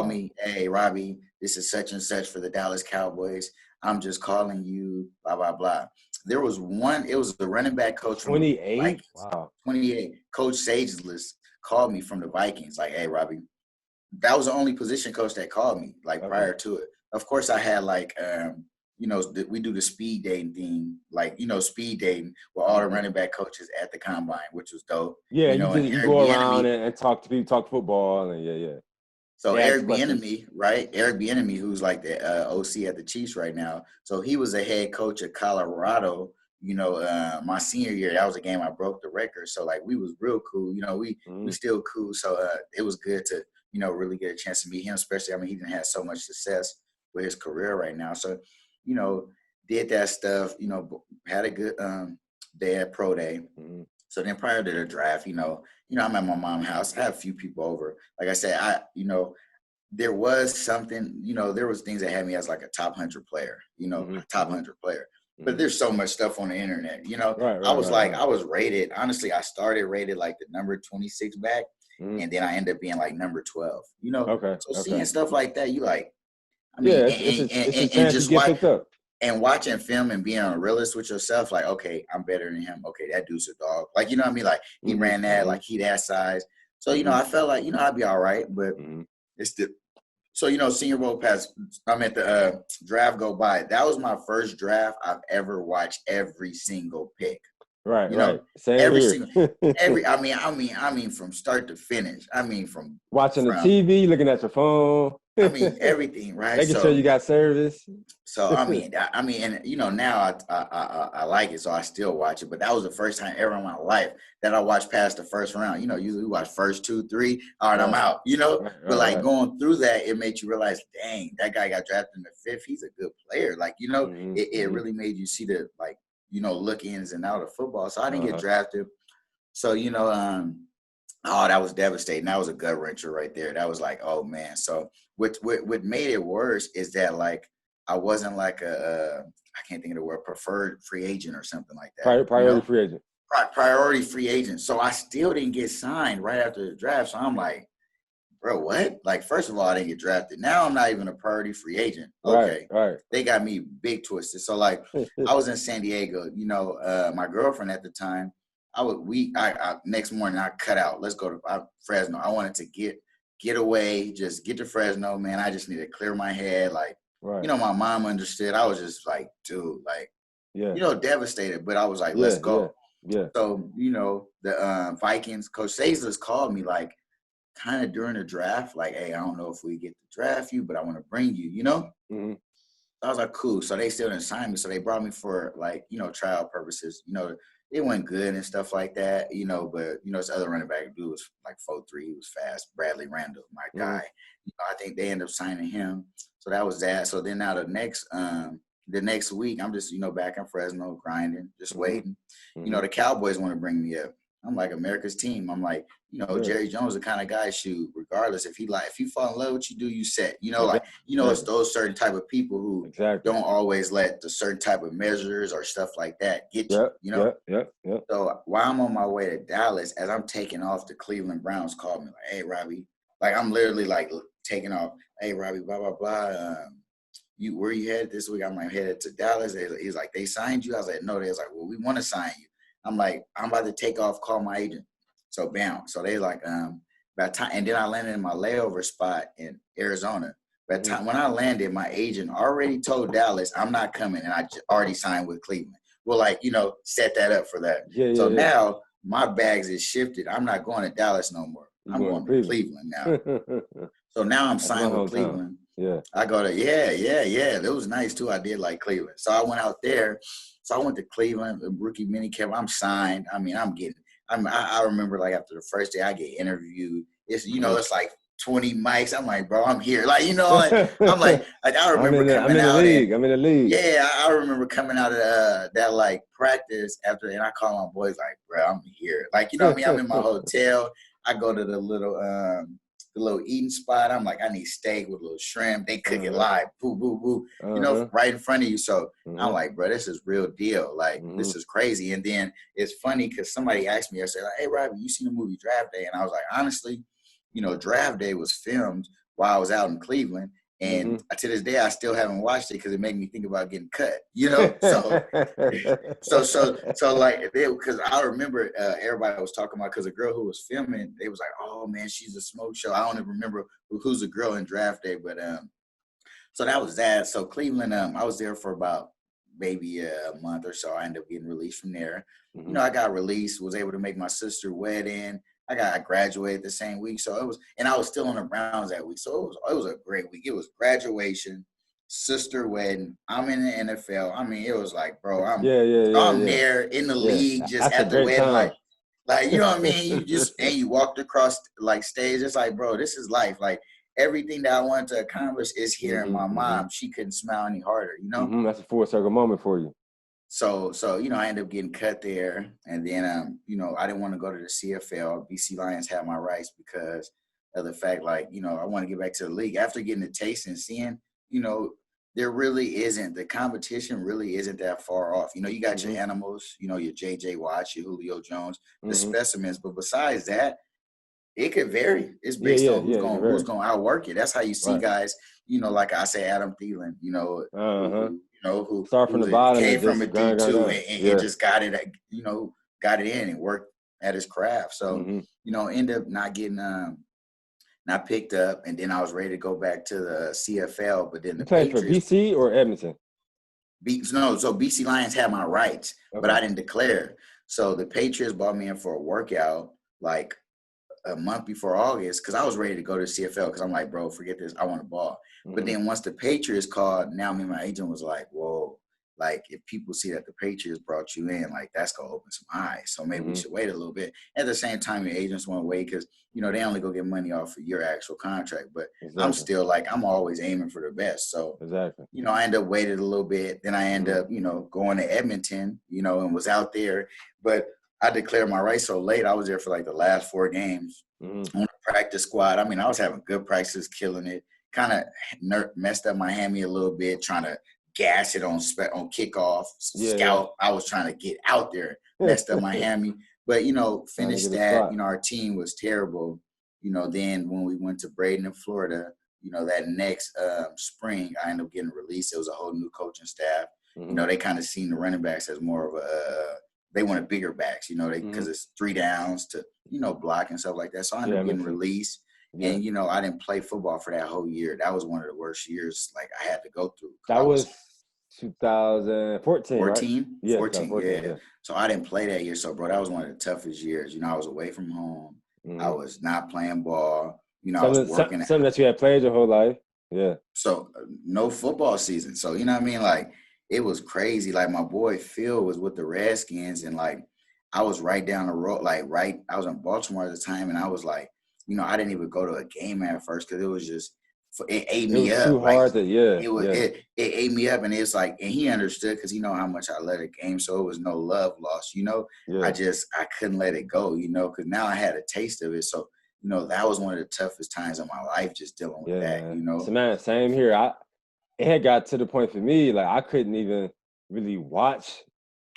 me. Hey, Robbie, this is such and such for the Dallas Cowboys. I'm just calling you, blah, blah, blah. There was one, it was the running back coach from 28? Vikings. Wow. 28. Coach Sageless called me from the Vikings. Like, hey, Robbie. That was the only position coach that called me, prior to it. of course I had like, we do the speed dating thing, like, speed dating with all the running back coaches at the combine, which was dope. Yeah, And you Eric go Bieniemy, around and talk to people, talk football, and yeah. so They ask Eric questions. Bieniemy, right? Eric Bieniemy, who's like the OC at the Chiefs right now. So he was a head coach at Colorado. My senior year, that was a game I broke the record. So like we was real cool. We still cool. So it was good to really get a chance to meet him. Especially, I mean, he didn't have so much success with his career right now. So did that stuff. Had a good day at pro day. Mm-hmm. So then prior to the draft, I'm at my mom's house. I had a few people over. Like I said, there was something, there was things that had me as like a top 100 player, a top 100 player. But there's so much stuff on the internet, I was rated, honestly, I started rated like the number 26 back, and then I ended up being like number 12, seeing stuff like that, you like, I mean, it's a chance and just to get picked up. And watching film and being a realist with yourself, like, okay, I'm better than him. Okay, that dude's a dog. Like, you know what I mean? Like, he ran that, like, he that size. So, I felt like, I'd be all right. But it's the – so, Senior Bowl pass, I'm at the draft go by. That was my first draft I've ever watched every single pick. Right, right. Same every here. single I mean from start to finish. I mean from watching the TV, looking at your phone. I mean everything, right? Making sure you got service. So I mean, and now I like it, so I still watch it. But that was the first time ever in my life that I watched past the first round. Usually we watch first 2, 3, all right, I'm out. But like going through that, it made you realize, dang, that guy got drafted in the 5th. He's a good player. Like it really made you see the look ins and out of football. So I didn't get drafted. So that was devastating. That was a gut wrencher right there. That was like, oh man. So what made it worse is that like I wasn't like I can't think of the word, preferred free agent or something like that. Priority free agent. Priority free agent. So I still didn't get signed right after the draft. So I'm like, bro, what? Like, first of all, I didn't get drafted. Now I'm not even a priority free agent. Okay. Right. They got me big twisted. So like I was in San Diego, my girlfriend at the time, I next morning I cut out. Let's go to Fresno. I wanted to get away, just get to Fresno, man. I just need to clear my head. Like, my mom understood. I was just like, dude, like, devastated. But I was like, let's go. Yeah. So, the Vikings, Coach Sazers called me like kind of during the draft, like, hey, I don't know if we get to draft you, but I want to bring you, Mm-hmm. I was like, cool. So they still didn't sign me. So they brought me for like, trial purposes. It went good and stuff like that, but, this other running back dude was like 4'3", he was fast. Bradley Randall, my guy. I think they ended up signing him. So that was that. So then now the next week, I'm just, back in Fresno grinding, just waiting. The Cowboys want to bring me up. I'm like, America's team. I'm like, Jerry Jones, the kind of guy, shoot, regardless, if you fall in love with you, you set, it's those certain type of people who don't always let the certain type of measures or stuff like that get you, Yeah. So while I'm on my way to Dallas, as I'm taking off, the Cleveland Browns called me like, hey, Robbie, like I'm literally like taking off. Hey, Robbie, blah, blah, blah. Where you headed this week? I'm like, headed to Dallas. He's like, they signed you? I was like, no. They was like, well, we want to sign you. I'm like, I'm about to take off, call my agent. So bam. So they like, by time, and then I landed in my layover spot in Arizona. By the time when I landed, my agent already told Dallas I'm not coming, and I already signed with Cleveland. Well, like, set that up for that. So now my bags is shifted. I'm not going to Dallas no more. I'm going to Cleveland now. So now I'm signed with Cleveland. Yeah. I go to, yeah. It was nice too. I did like Cleveland. So I went out there. So I went to Cleveland, rookie minicamp. I'm signed. I mean, I remember like after the first day I get interviewed. It's, it's like 20 mics. I'm like, bro, I'm here. Like, I'm like I remember coming out. I'm in the league. Yeah, I remember coming out of that like practice after, and I call my boys like, bro, I'm here. Like, I'm in my hotel. I go to the little eating spot. I'm like, I need steak with a little shrimp. They cook it live. Boo, boo, boo. Right in front of you. So I'm like, bro, this is real deal. Like, this is crazy. And then it's funny because somebody asked me, I said, like, hey, Robbie, you seen the movie Draft Day? And I was like, honestly, Draft Day was filmed while I was out in Cleveland. And to this day, I still haven't watched it because it made me think about getting cut, So like, because I remember everybody was talking about, because a girl who was filming, they was like, oh man, she's a smoke show. I don't even remember who's the girl in Draft Day, but So that was that. So Cleveland, I was there for about maybe a month or so. I ended up getting released from there. Mm-hmm. You know, I got released, was able to make my sister's wedding. I graduated the same week. So it was, and I was still on the Browns that week. So it was a great week. It was graduation, sister wedding. I'm in the NFL. I mean, it was like, bro, I'm there in the league just That's at a the great wedding, time. like, you know what I mean? You just, and you walked across like stage. It's like, bro, this is life. Like everything that I wanted to accomplish is here. And my mom, she couldn't smile any harder, you know? That's a full circle moment for you. So, you know, I ended up getting cut there. And then, you know, I didn't want to go to the CFL. BC Lions had my rights because of the fact, like, you know, I want to get back to the league. After getting the taste and seeing, you know, there really isn't, the competition really isn't that far off. You know, you got your animals, you know, your J.J. Watt, your Julio Jones, the specimens. But besides that, it could vary. It's based on who's going to outwork it. That's how you see guys, you know, like I say, Adam Thielen, you know, who start from the bottom, came from a D2 and just got it, you know, got it in and worked at his craft. So, you know, end up not getting not picked up, and then I was ready to go back to the CFL, but then the played for BC or Edmonton? So BC Lions had my rights, but I didn't declare. So the Patriots brought me in for a workout like a month before August because I was ready to go to CFL because I'm like, bro, forget this. I want a ball. But then once the Patriots called, now me and my agent was like, whoa, like if people see that the Patriots brought you in, like that's going to open some eyes. So maybe we should wait a little bit. At the same time, your agents want to wait because, you know, they only go get money off of your actual contract. But I'm still like, I'm always aiming for the best. So, you know, I ended up waiting a little bit. Then I ended up, you know, going to Edmonton, you know, and was out there. But I declared my rights so late. I was there for like the last 4 games on the practice squad. I mean, I was having good practices, killing it. Kind of messed up my hammy a little bit, trying to gas it on kickoff, scout. I was trying to get out there, messed up my hammy. But, you know, finished that. You know, our team was terrible. You know, then when we went to Braden in Florida, you know, that next spring, I ended up getting released. It was a whole new coaching staff. You know, they kind of seen the running backs as more of they wanted bigger backs, you know, because it's 3 downs to, you know, block and stuff like that. So I ended up getting released. And, you know, I didn't play football for that whole year. That was one of the worst years, like, I had to go through. That was 2014, 14? Right? Yeah, 14, yeah. So I didn't play that year. So, bro, that was one of the toughest years. You know, I was away from home. I was not playing ball. You know, I was working. Something that you had played your whole life. Yeah. So, no football season. So, you know what I mean? Like, it was crazy. Like, my boy Phil was with the Redskins, and, like, I was right down the road. Like, I was in Baltimore at the time, and I was like, you know, I didn't even go to a game at first because it was just it ate me up. Too hard to it ate me up, and it's like, and he understood because he know how much I love the game, so it was no love lost. You know, I couldn't let it go. You know, because now I had a taste of it. So you know, that was one of the toughest times of my life, just dealing with that. You know, so man, same here. It had got to the point for me like I couldn't even really watch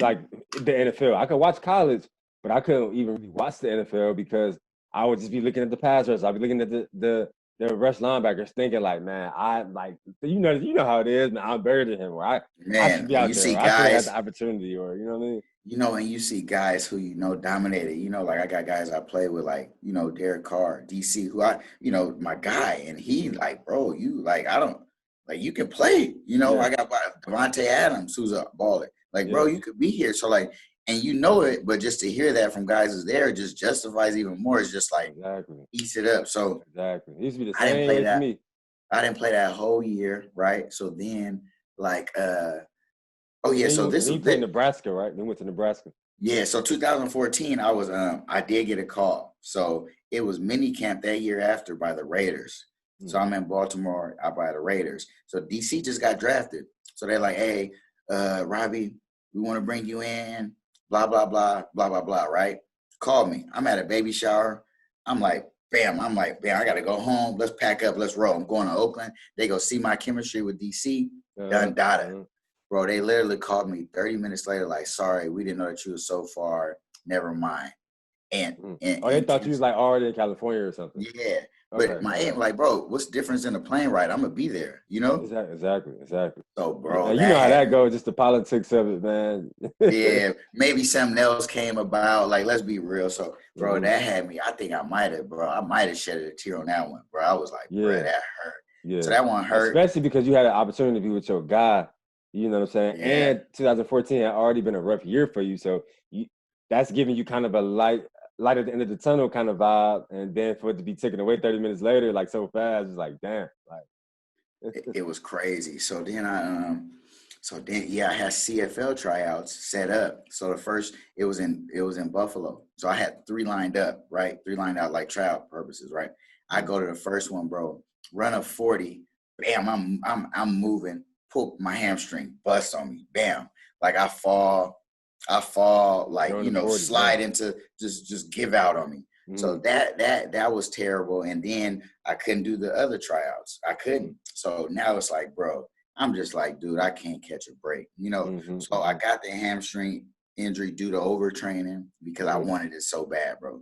like the NFL. I could watch college, but I couldn't even really watch the NFL because I would just be looking at the pass rush. I'd be looking at the rush linebackers, thinking like, man, I like you know how it is, man. I'm better than him, or I should be out there. See I should have the opportunity, or you know what I mean. You know, and you see guys who you know dominated. You know, like I got guys I play with, like you know Derek Carr, DC, who you know my guy, and he like, bro, you like I don't like you can play. You know, I got Devontae Adams, who's a baller. Like, bro, you could be here. So like. And you know it, but just to hear that from guys who's there just justifies even more. It's just like eats it up. So it used to be the same. I didn't play that. I didn't play that whole year, right? So then, like, so this was played Nebraska, right? Then went to Nebraska. Yeah. So 2014, I was I did get a call. So it was mini camp that year after by the Raiders. So I'm in Baltimore out by the Raiders. So DC just got drafted. So they're like, hey, Robbie, we want to bring you in. Blah, blah, blah, blah, blah, blah, right? Call me. I'm at a baby shower. I'm like, bam, I got to go home. Let's pack up. Let's roll. I'm going to Oakland. They go see my chemistry with DC. Done data. Bro, they literally called me 30 minutes later like, sorry, we didn't know that you were so far. Never mind. And they thought you was like already in California or something. Yeah. But my aunt like, bro, what's the difference in the plane ride? I'm going to be there, you know? Exactly. So, bro. You know how that goes, just the politics of it, man. Yeah, maybe something else came about. Like, let's be real. So, bro, that had me. I think I might have shed a tear on that one, bro. I was like, bro, that hurt. Yeah. So that one hurt. Especially because you had an opportunity to be with your guy, you know what I'm saying? Yeah. And 2014 had already been a rough year for you. So that's giving you kind of a light at the end of the tunnel kind of vibe. And then for it to be taken away 30 minutes later, like so fast, it's like, damn. Like it was crazy. So then I had CFL tryouts set up. So the first it was in Buffalo. So I had 3 lined up, right? 3 lined out like tryout purposes, right? I go to the first one, bro. Run a 40, bam, I'm moving, pull my hamstring, bust on me, bam. Like I fall like, you know, 40, slide into just give out on me. So that was terrible. And then I couldn't do the other tryouts. I couldn't. So now it's like, bro, I'm just like, dude, I can't catch a break, you know? So I got the hamstring injury due to overtraining because I wanted it so bad, bro.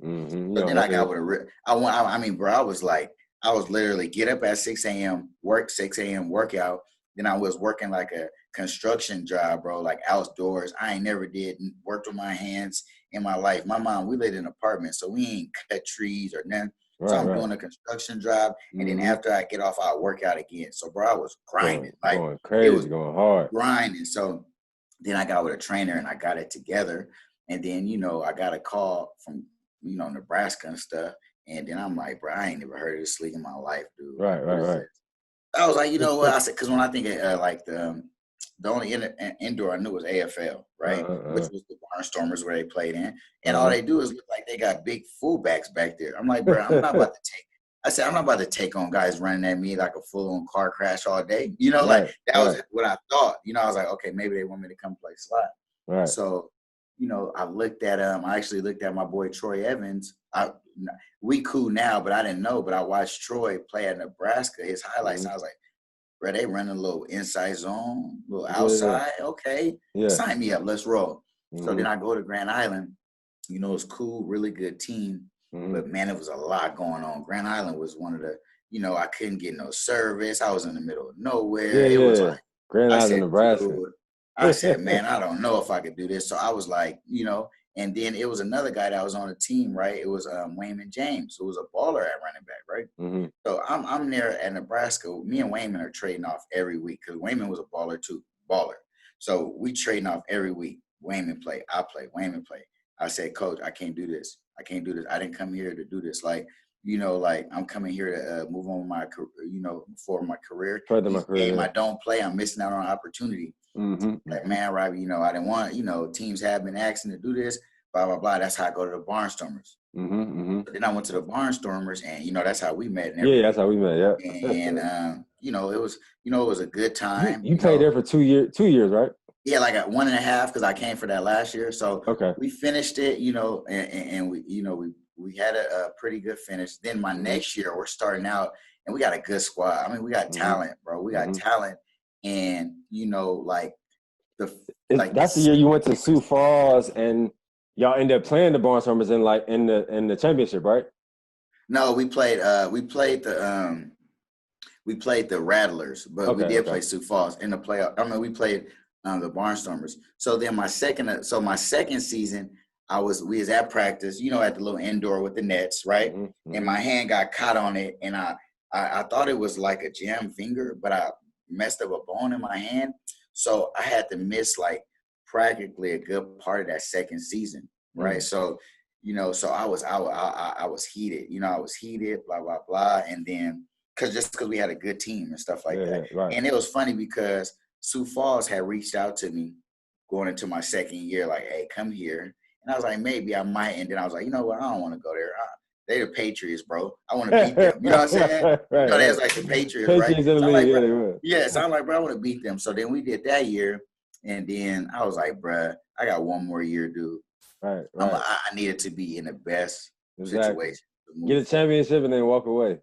But then I got with I was literally get up at 6 a.m., work 6 a.m. workout. Then I was working like a construction job, bro, like outdoors. I ain't never worked with my hands in my life. My mom, we lived in an apartment, so we ain't cut trees or nothing. So I'm doing a construction job, and then after I get off, I'll work out again. So, bro, I was grinding. Going crazy, it was going hard. Grinding. So then I got with a trainer, and I got it together. And then, you know, I got a call from, you know, Nebraska and stuff. And then I'm like, bro, I ain't never heard of this league in my life, dude. Right. I was like, you know what? I said, because when I think of like the only indoor I knew was AFL, right? Which was the Barnstormers where they played in. And all they do is look like they got big fullbacks back there. I'm like, bro, I'm not about to take on guys running at me like a full-on car crash all day. You know, like that was what I thought. You know, I was like, okay, maybe they want me to come play slot. Right. So, you know, I actually looked at my boy Troy Evans. We cool now, but I didn't know. But I watched Troy play at Nebraska, his highlights. And I was like, bro, they running a little inside zone, a little outside. Okay, sign me up. Let's roll. So then I go to Grand Island. You know, it's cool, really good team. But, man, it was a lot going on. Grand Island was one of the, you know, I couldn't get no service. I was in the middle of nowhere. It was like, Grand Island, Nebraska. Dude, I said, man, I don't know if I could do this. So I was like, you know, and then it was another guy that was on the team, right? It was Wayman James, who was a baller at running back, right? So I'm there at Nebraska. Me and Wayman are trading off every week because Wayman was a baller too, So we trading off every week. Wayman play, I play, Wayman play. I said, Coach, I can't do this. I I didn't come here to do this. Like, you know, like I'm coming here to move on my, you know, for my career. Game I don't play, I'm missing out on an opportunity. Like, man, Robbie, you know, I didn't want, you know, teams have been asking to do this, blah, blah, blah. That's how I go to the Barnstormers. Then I went to the Barnstormers, and, you know, that's how we met. Yeah, that's how we met, yeah. And, you know, it was a good time. You played there for 2 years, right? Yeah, like 1.5 because I came for that last year. So we finished it, you know, and we, you know, we had a pretty good finish. Then my next year, we're starting out, and we got a good squad. I mean, we got talent, bro. We got talent. And, you know, like that's the year you went to Sioux Falls and y'all ended up playing the Barnstormers in the championship, right? No, we played the Rattlers, but we did play Sioux Falls in the playoff. I mean, we played the Barnstormers. So then my second season, we was at practice, you know, at the little indoor with the nets, right? And my hand got caught on it, and I thought it was like a jammed finger, but I messed up a bone in my hand. So I had to miss like practically a good part of that second season, right? So, you know, so I was heated, you know, I was heated, blah, blah, blah. And then because we had a good team and stuff like that. Right. And it was funny because Sioux Falls had reached out to me going into my second year, like, hey, come here. And I was like, maybe I might. And then I was like, you know what? I don't want to go there. They the Patriots, bro. I want to beat them. You know what I'm saying? You know, that's like the Patriots, right? So I'm like, so I'm like, bro, I want to beat them. So then we did that year. And then I was like, bro, I got one more year, dude. Right. I needed to be in the best situation. Get a championship and then walk away.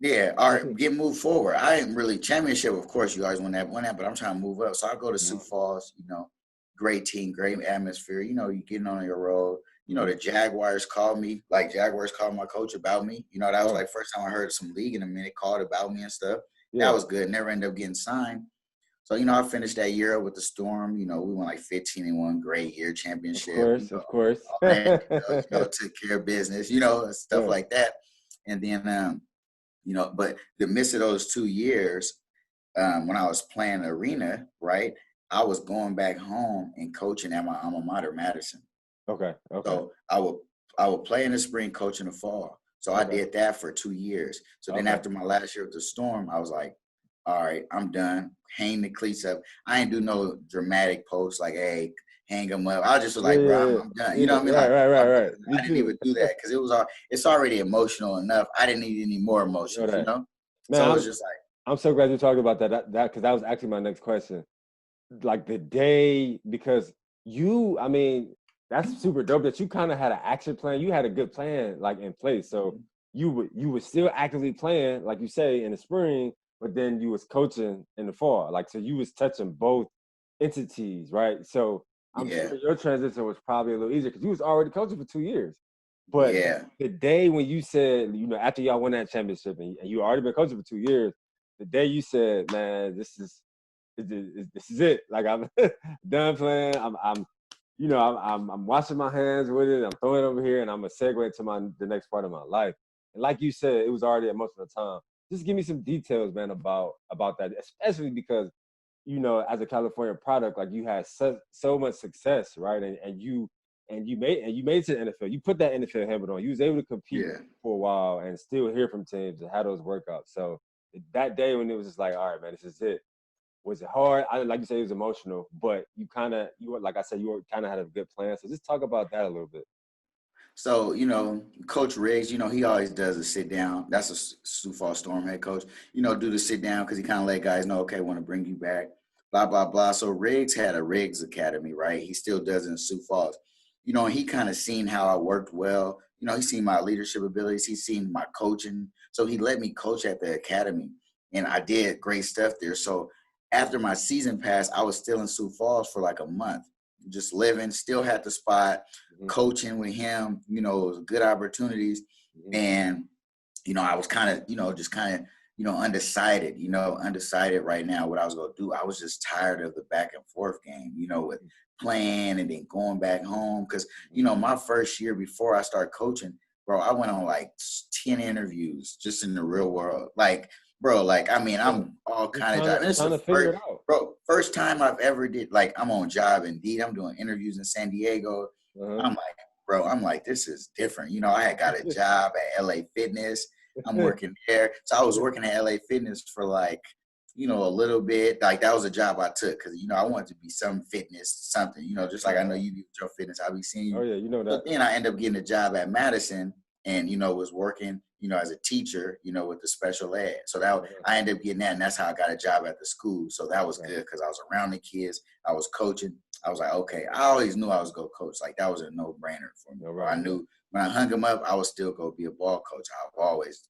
Yeah, all right, get moved forward. I ain't really championship, of course, you guys won that, but I'm trying to move up. So I go to Sioux Falls, you know, great team, great atmosphere. You know, you getting on your road. You know, the Jaguars called me, like Jaguars called my coach about me. You know, that was like first time I heard some league in a minute called about me and stuff. Yeah. That was good. Never ended up getting signed. So, you know, I finished that year with the Storm. You know, we won like 15-1, great year championship. Of course. You know, took care of business, you know, stuff like that. And then But the midst of those 2 years, when I was playing arena, right, I was going back home and coaching at my alma mater, Madison. Okay. So I would play in the spring, coach in the fall. So I did that for 2 years. So then after my last year with the Storm, I was like, all right, I'm done. Hang the cleats up. I ain't do no dramatic posts like, hey, hang them up. I just was like, bro, I'm done. You know what I mean? Like, Right. I didn't even do that because it's already emotional enough. I didn't need any more emotions, Man, so it was just like. I'm so glad you talked about that because that was actually my next question. Like the day, because I mean, that's super dope that you kind of had an action plan. You had a good plan like in place. So you were still actively playing, like you say, in the spring, but then you was coaching in the fall. Like, so you was touching both entities, right? So I'm sure your transition was probably a little easier because you was already coaching for 2 years. But the day when you said, after y'all won that championship and you already been coaching for 2 years, the day you said, man, this is it. Like, I'm done playing. I'm washing my hands with it. I'm throwing it over here, and I'm gonna segue to the next part of my life. And like you said, it was already a emotional time. Just give me some details, man, about that, especially because as a California product, like you had so much success, right? And you made it to the NFL. You put that NFL helmet on. You was able to compete for a while and still hear from teams and have those workouts. So that day when it was just like, all right, man, this is it. Was it hard? Like you said, it was emotional, but you kind of had a good plan. So just talk about that a little bit. So, Coach Riggs, he always does a sit down. That's a Sioux Falls Storm head coach, do the sit down because he kind of let guys know, okay, want to bring you back, blah, blah, blah. So Riggs had a Riggs Academy, right? He still does it in Sioux Falls. And he kind of seen how I worked well. He's seen my leadership abilities. He's seen my coaching. So he let me coach at the academy, and I did great stuff there. So after my season passed, I was still in Sioux Falls for like a month, just living, still had the spot, coaching with him, it was good opportunities. And, I was kind of, just kind of, undecided right now what I was going to do. I was just tired of the back and forth game, with playing and then going back home. Cause, my first year before I started coaching, bro, I went on like 10 interviews just in the real world. Like, bro, I'm all kind of jobs. It's the first time I've ever did, like, I'm on Job Indeed. I'm doing interviews in San Diego. I'm like, this is different. I had got a job at LA Fitness. I'm working there. So I was working at LA Fitness for like, a little bit. Like, that was a job I took because, I wanted to be some fitness, something, just like I know you do with your fitness. I'll be seeing you. Oh, yeah, you know that. But then I ended up getting a job at Madison and, was working, as a teacher, with the special ed. So I ended up getting that, and that's how I got a job at the school. So that was good because I was around the kids. I was coaching. I was like, okay, I always knew I was going to coach. Like, that was a no-brainer for me. I knew when I hung them up, I was still going to be a ball coach. I've always,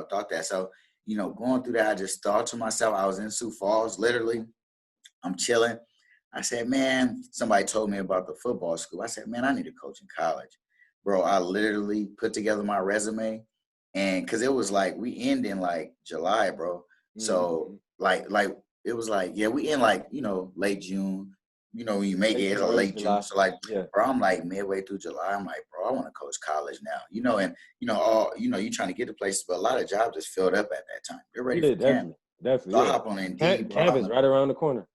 thought that. So, going through that, I just thought to myself, I was in Sioux Falls, literally. I'm chilling. I said, man, somebody told me about the football school. I said, man, I need to coach in college. Bro, I literally put together my resume, and because it was like we end in like July, bro. So like it was like, yeah, we end like, late June. When you make it, it's like late June. So like, bro, I'm like midway through July. I'm like, bro, I want to coach college now. And you trying to get to places, but a lot of jobs just filled up at that time. They're ready for camp. Definitely. So I hop on Indeed, bro. Camp is right around the corner.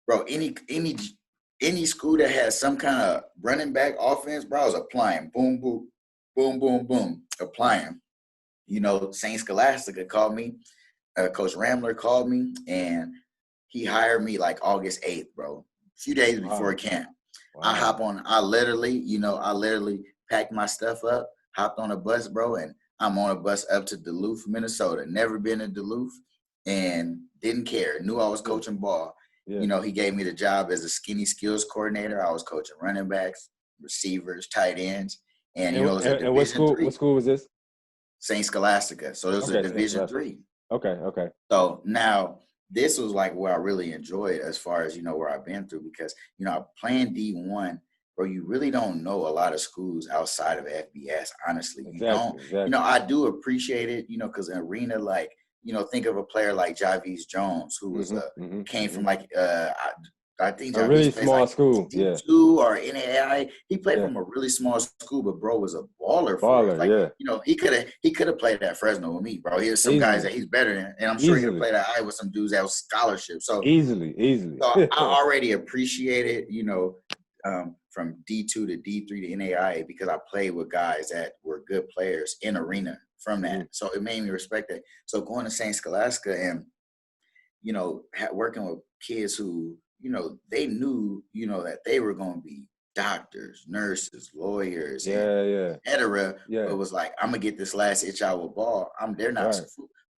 Bro, any school that has some kind of running back offense, bro, I was applying. Boom, boom, boom, boom, boom, applying. Saint Scholastica called me. Coach Ramler called me, and he hired me like August 8th, bro. A few days before camp. Wow. I literally packed my stuff up, hopped on a bus, bro, and I'm on a bus up to Duluth, Minnesota. Never been to Duluth and didn't care. Knew I was coaching ball. Yeah. He gave me the job as a skinny skills coordinator. I was coaching running backs, receivers, tight ends. And it was a Division III. What school was this? Saint Scholastica. So it was a Division III. Okay. So now this was like where I really enjoyed as far as, where I've been through because, playing D1, bro, you really don't know a lot of schools outside of FBS, honestly. Exactly. I do appreciate it, because in arena, like, think of a player like Javice Jones, who was came from like I think A really plays small like school, yeah. D2 or NAI. He played Yeah. from a really small school, but bro was a baller for us. Baller, Like, yeah. you know, he could have played at Fresno with me, bro. Here's some guys Easily. that he's better than, and I'm sure he'll Easily. play at Iowa with some dudes that have scholarships. So Easily. so I already appreciated, you know, from D2 to D3 to NAIA because I played with guys that were good players in arena from that. Mhm. So it made me respect that. So going to St. Scholastica and, you know, working with kids who, you know, they knew, you know, that they were going to be doctors, nurses, lawyers, and Yeah. et cetera. Yeah. It was like, I'm going to get this last itch out with ball. They're not, Right.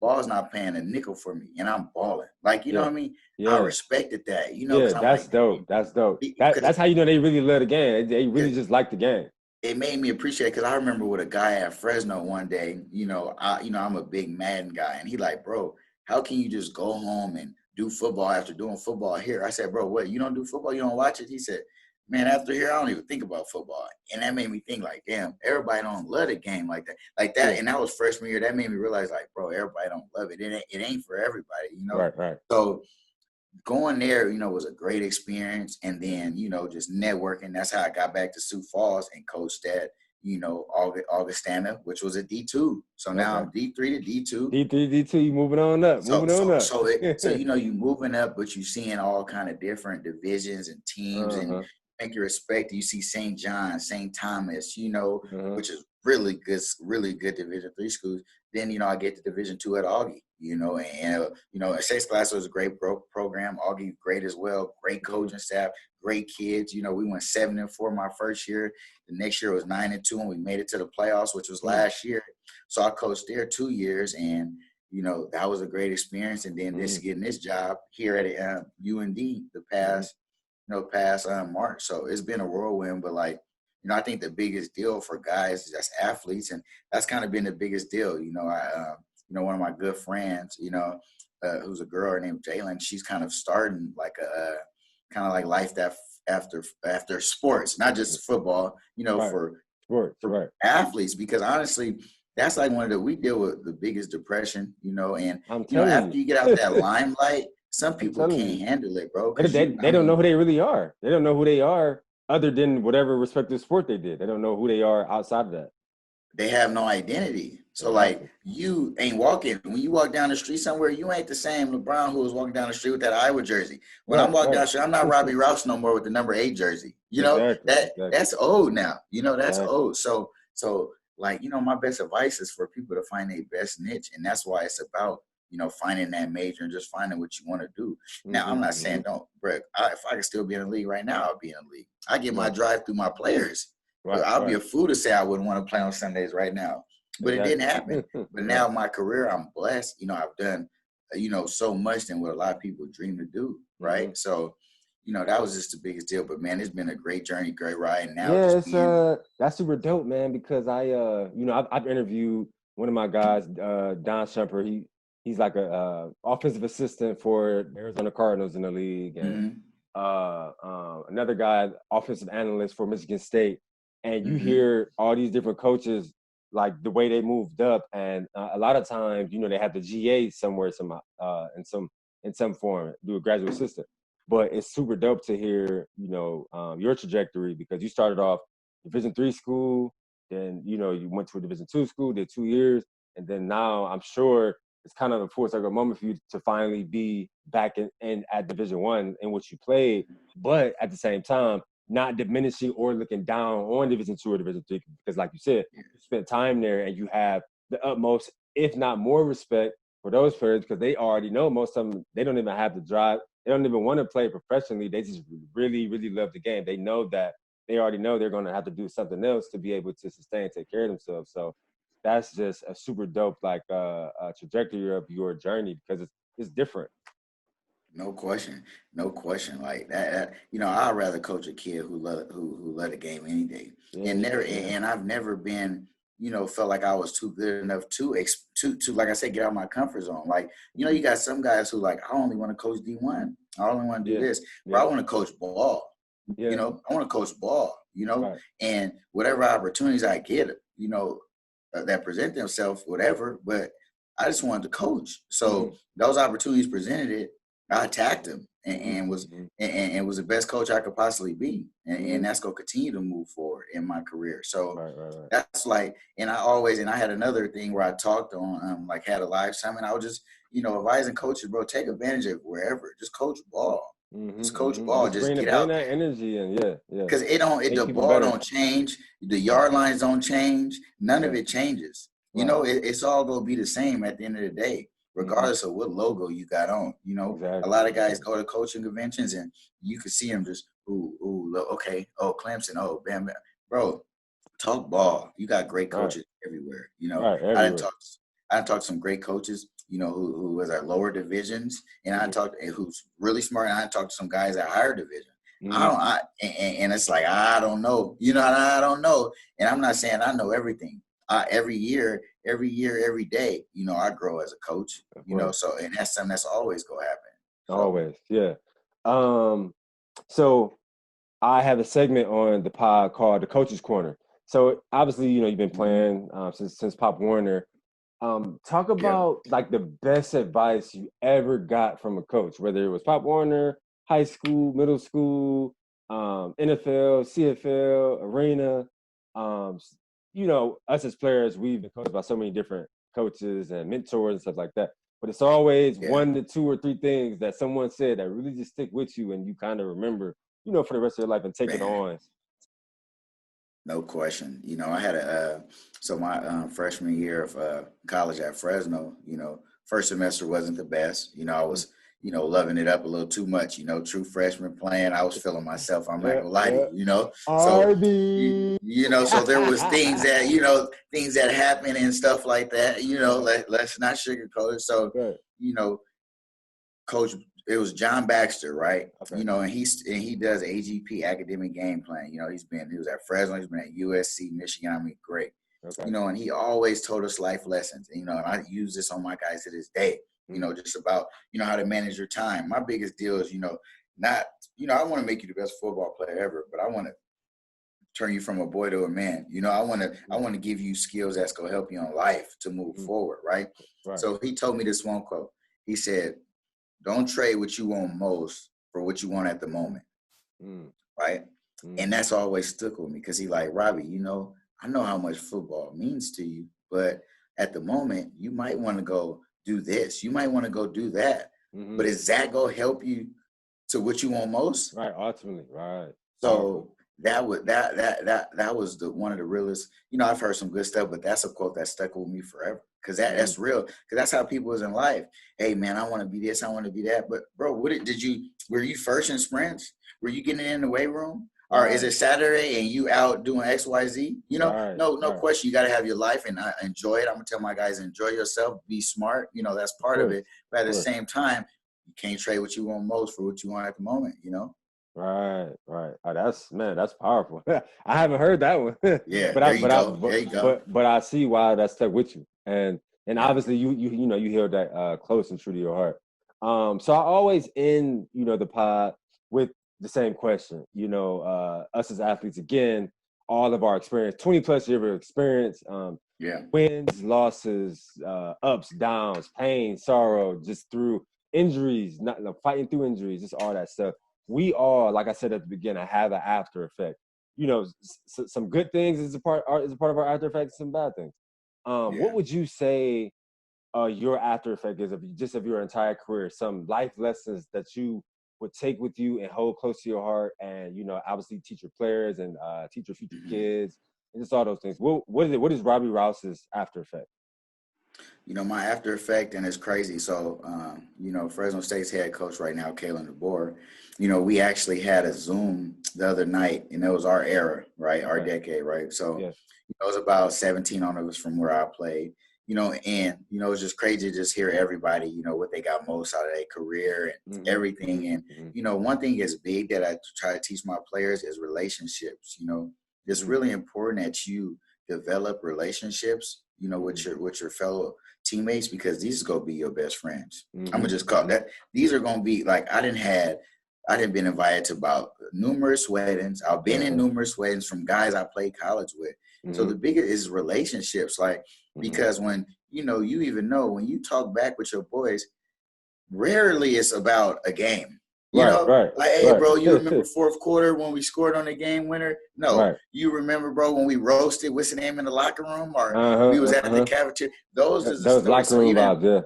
ball's not paying a nickel for me, and I'm balling. Like, you know what I mean? Yeah. I respected that, you know, Yeah, because I'm that's like, dope. That's dope. because That's how you know they really love the game. They really just like the game. it made me appreciate it because I remember with a guy at Fresno one day, I'm a big Madden guy, and he like, bro, how can you just go home and do football after doing football here? I said, bro, what, you don't do football? You don't watch it? He said, man, after here, I don't even think about football. And that made me think like, damn, everybody don't love the game like that. Yeah. And that was freshman year. That made me realize like, bro, everybody don't love it. It ain't for everybody, you know? Right. So going there, you know, was a great experience. And then, you know, just networking. That's how I got back to Sioux Falls and coached at, you know, Augustana, which was a D2. So now I'm D3 to D2. D3, you moving on up. So you know, you moving up, but you seeing all kind of different divisions and teams and make your respect. You see St. John, St. Thomas, you know, which is really good Division III schools. Then, you know, I get to Division II at Augie, you know, and you know, St. Scholastica was a great program. Augie great as well, great coaching staff, great kids. You know, we went 7-4 my first year. The next year was 9-2, and we made it to the playoffs, which was last year. So I coached there 2 years, and you know, that was a great experience. And then getting this job here at UND the past March. So it's been a whirlwind, but like, you know, I think the biggest deal for guys as athletes, and that's kind of been the biggest deal. You know, one of my good friends, you know, who's a girl named Jalen, she's kind of starting like kind of like life that after sports, not just football, you know, for athletes, because honestly, that's like we deal with the biggest depression, you know, and you know, after you get out that limelight, some people can't handle it, bro. They don't know who they really are. They don't know who they are other than whatever respective sport they did. They don't know who they are outside of that. They have no identity. So like, you ain't walking. When you walk down the street somewhere, you ain't the same LeBron who was walking down the street with that Iowa jersey. When I'm walking down the street, I'm not Robbie Rouse no more with the number 8 jersey. You know, that's old now. You know, that's old. So like, you know, my best advice is for people to find their best niche. And that's why it's about, you know, finding that major and just finding what you want to do. Now, I'm not saying if I could still be in the league right now, I'll be in the league. I get my drive through my players. I'll be a fool to say I wouldn't want to play on Sundays right now. But it didn't happen. But now my career, I'm blessed. You know, I've done, you know, so much than what a lot of people dream to do, right? So, you know, that was just the biggest deal. But man, it's been a great journey, great ride. And now that's super dope, man, because I've interviewed one of my guys, Don Shumper. He's like a offensive assistant for Arizona Cardinals in the league, and another guy, offensive analyst for Michigan State. And you hear all these different coaches, like the way they moved up, and a lot of times, you know, they have the GA somewhere, in some form, do a graduate assistant. But it's super dope to hear, you know, your trajectory, because you started off Division III school, then, you know, you went to a Division II school, did 2 years, and then now I'm sure it's kind of a full circle moment for you to finally be back in at Division I in which you played, but at the same time, not diminishing or looking down on Division II or Division III, because like you said, you spent time there and you have the utmost, if not more, respect for those players, because they already know most of them, they don't even have the drive. They don't even want to play professionally. They just really, really love the game. They know that they already know they're going to have to do something else to be able to sustain, take care of themselves. So that's just a super dope, like, trajectory of your journey, because it's different. No question. Like that, you know, I'd rather coach a kid who love the game any day. And I've never been, you know, felt like I was too good enough to like I said, get out of my comfort zone. Like, you know, you got some guys who like, I only want to coach D1. I only want to do this. But I want to coach ball. You know, I want to coach ball, you know, and whatever opportunities I get, you know, that present themselves, whatever, but I just wanted to coach. So those opportunities presented it, I attacked them. and was and was the best coach I could possibly be, and that's gonna continue to move forward in my career. So that's like, and I had another thing where I talked on like had a live summit. I was just advising coaches, bro, take advantage of wherever, just coach ball. Just coach ball. Just get out. Bring that energy in, Because the ball don't change, the yard lines don't change, none of it changes. It's all gonna be the same at the end of the day, regardless of what logo you got on. A lot of guys go to coaching conventions and you can see them just okay, Clemson, bam, bam, bro. Talk ball. You got great coaches everywhere. Everywhere. I done talked to some great coaches, who was at lower divisions, and I talked who's really smart. And I talked to some guys at higher division. And it's like I don't know, I don't know, and I'm not saying I know everything. Every year, every day, I grow as a coach. So and that's something that's always gonna happen. Always, yeah. So I have a segment on the pod called the Coach's Corner. So obviously, you've been playing since Pop Warner. Talk about like the best advice you ever got from a coach, whether it was Pop Warner, high school, middle school, NFL, CFL, arena. Us as players, we've been coached by so many different coaches and mentors and stuff like that. But it's always 1 to 2 or 3 things that someone said that really just stick with you and you kind of remember, for the rest of your life and take it on. No question. I had my freshman year of college at Fresno, first semester wasn't the best. I was, loving it up a little too much, true freshman playing. I was feeling myself. I'm not gonna lie to you, So, so there was things that happened and stuff like that, let's not sugarcoat it. So, Coach, it was John Baxter, right? Okay. And he does AGP, academic game plan. He was at Fresno, he's been at USC, Michigan. Great. Okay. And he always told us life lessons. And I use this on my guys to this day. Just about how to manage your time. My biggest deal is I want to make you the best football player ever, but I want to turn you from a boy to a man. I want to give you skills that's gonna help you in life to move forward, right? So he told me this one quote. He said, "Don't trade what you want most for what you want at the moment." Right? And that's always stuck with me because he like, Robbie, I know how much football means to you, but at the moment, you might want to go do this. You might want to go do that. But is that going to help you to what you want most? Right, ultimately, right. So that was one of the realest, I've heard some good stuff, but that's a quote that stuck with me forever. Because that's real. Because that's how people is in life. Hey, man, I want to be this. I want to be that. But, bro, were you first in sprints? Were you getting in the weight room? Or is it Saturday and you out doing X, Y, Z? No question. You got to have your life and enjoy it. I'm going to tell my guys, enjoy yourself. Be smart. That's part of it. But at the same time, you can't trade what you want most for what you want at the moment, Right. Oh, that's powerful. I haven't heard that one. Yeah, there you go. But I see why that stuck with you, and obviously you held that close and true to your heart. So I always end the pod with the same question. Us as athletes, again, all of our experience, 20 plus years of experience, wins, losses, ups, downs, pain, sorrow, just through injuries, fighting through injuries, just all that stuff. We all, like I said at the beginning, have an after effect. Some good things is a part of our after effects, some bad things. What would you say your after effect is of your entire career? Some life lessons that you would take with you and hold close to your heart, and obviously teach your players and teach your future kids, and just all those things. What is Robbie Rouse's after effect? My after effect, and it's crazy. So, Fresno State's head coach right now, Kalen DeBoer, we actually had a Zoom the other night, and it was our era, right? Our decade, right? So, it was about 17 of us from where I played, and, it was just crazy to just hear everybody, what they got most out of their career and everything. And, one thing is big that I try to teach my players is relationships. It's really important that you develop relationships, with your fellow teammates, because these are going to be your best friends. I'm going to just call that. These are going to be like, I didn't been invited to about numerous weddings. I've been in numerous weddings from guys I played college with. So the biggest is relationships, like, because when, you even know when you talk back with your boys, rarely it's about a game. You Right, know, right, like, hey, right. bro, you remember fourth quarter when we scored on the game winner? No. Right. You remember, bro, when we roasted, what's the name, in the locker room, or we was Uh-huh, at the uh-huh. cafeteria? Those is the Those stories. locker So room even vibes, yeah.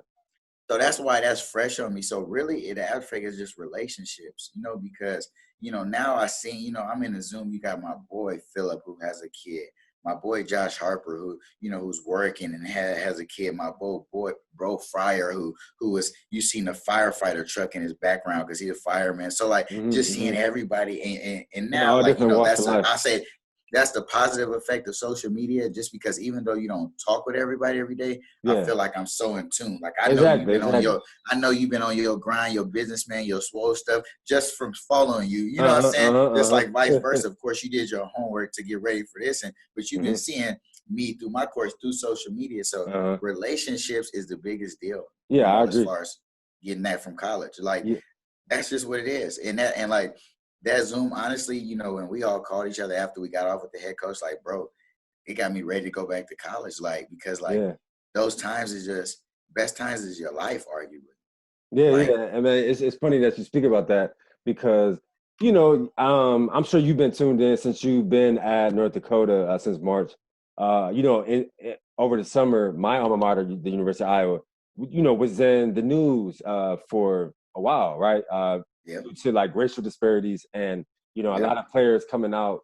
so that's why that's fresh on me. So really, the aspect is just relationships, because now I see, I'm in the Zoom. You got my boy Philip who has a kid, my boy Josh Harper who who's working and has a kid, my boy bro Fryer who was, you seen the firefighter truck in his background because he's a fireman. So like just seeing everybody and In now all like different walks of that's life. I say that's the positive effect of social media, just because even though you don't talk with everybody every day, I Yeah. feel like I'm so in tune. Like I know Exactly, I know you've been on your grind, your businessman, your swole stuff, just from following you. You know what I'm saying? Just like vice versa. Of course, you did your homework to get ready for this, but you've been seeing me through my course through social media. So relationships is the biggest deal. Yeah, I as agree. far as getting that from college. Like Yeah. that's just what it is. And like that Zoom, honestly, when we all called each other after we got off with the head coach, like, bro, it got me ready to go back to college. Like, because like those times is just best times is your life, arguably. Yeah, Like, yeah. I mean, it's funny that you speak about that because, I'm sure you've been tuned in since you've been at North Dakota since March. Over the summer, my alma mater, the University of Iowa, was in the news for a while, right? Due to like racial disparities and, a lot of players coming out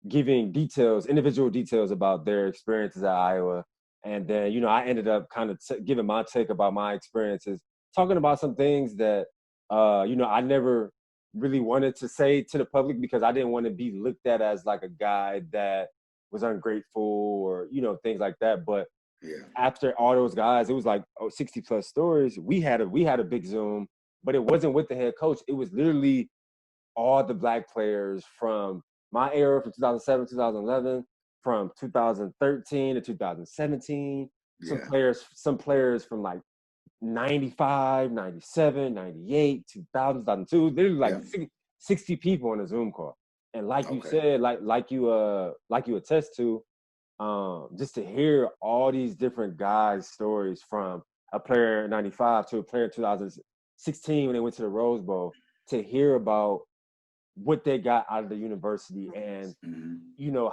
giving individual details about their experiences at Iowa. And then, I ended up kind of giving my take about my experiences, talking about some things that, I never really wanted to say to the public because I didn't want to be looked at as like a guy that was ungrateful or, things like that. But after all those guys, it was like 60 plus stories. We had a big Zoom, but it wasn't with the head coach. It was literally all the Black players from my era, from 2007, 2011, from 2013 to 2017. Some players from like 95, 97, 98, 2000, 2002. Literally like 60 people on a Zoom call. And like you said, like you attest to, just to hear all these different guys' stories, from a player in 95 to a player in 2016 when they went to the Rose Bowl, to hear about what they got out of the university and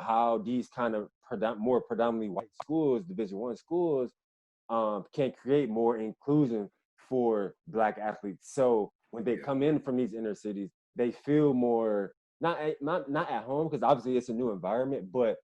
how these kind of more predominantly white schools, Division I schools, can create more inclusion for Black athletes. So when they come in from these inner cities, they feel more not at home, because obviously it's a new environment, but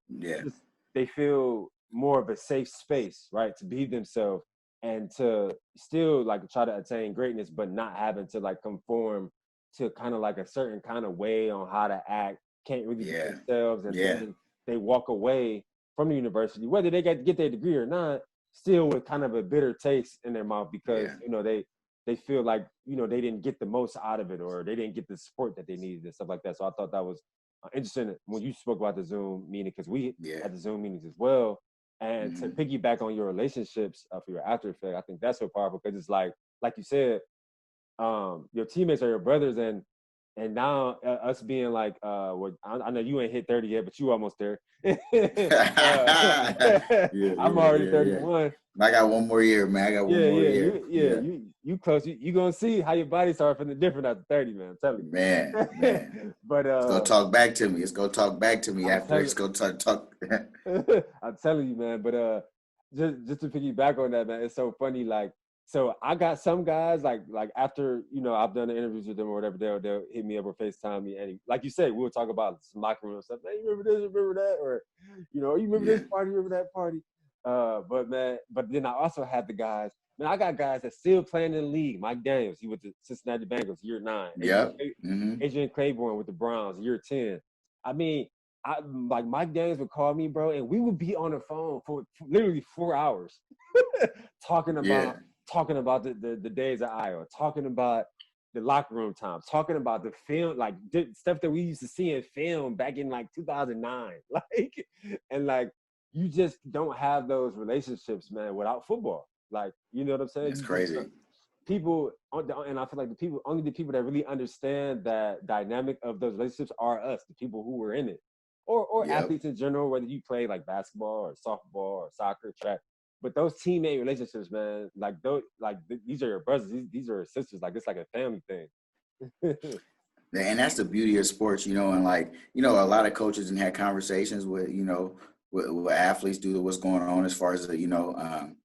they feel more of a safe space, right, to be themselves and to still like try to attain greatness, but not having to like conform to kind of like a certain kind of way on how to act, can't really be themselves, and then they walk away from the university, whether they get their degree or not, still with kind of a bitter taste in their mouth because they feel like they didn't get the most out of it, or they didn't get the support that they needed and stuff like that. So I thought that was interesting when you spoke about the Zoom meeting, because we had the Zoom meetings as well. And to piggyback on your relationships for your after effect, I think that's so powerful, because it's like you said, your teammates are your brothers, and now us being like, well, I know you ain't hit 30 yet, but you almost there. I'm already 31. I got one more year, man. I got one more year. You close. You gonna see how your body start feeling different after 30, man. I'm telling you. Man. But it's gonna talk back to me. It's gonna talk back to me after it's gonna talk. I'm telling you, man. But just to piggyback on that, man, it's so funny. Like, so I got some guys like after I've done the interviews with them or whatever, they'll hit me up or FaceTime me, and like you said, we'll talk about some locker room stuff. Hey, you remember this? Remember that? Or you remember this party? Remember that party? But then I also had the guys. Man, I got guys that still playing in the league. Mike Daniels, he with the Cincinnati Bengals, year 9. Adrian Claiborne with the Browns, year 10. I mean, like Mike Daniels would call me, bro, and we would be on the phone for literally 4 hours talking about the days of Iowa, talking about the locker room times, talking about the film, like stuff that we used to see in film back in like 2009. Like, and like, you just don't have those relationships, man, without football. Like, you know what I'm saying? It's crazy. People, and I feel like only the people that really understand that dynamic of those relationships are us, the people who were in it, or athletes in general, whether you play like basketball or softball or soccer, track. But those teammate relationships, man, like these are your brothers, these are your sisters. Like, it's like a family thing. And that's the beauty of sports, and like, a lot of coaches and had conversations with, with athletes due to what's going on as far as the,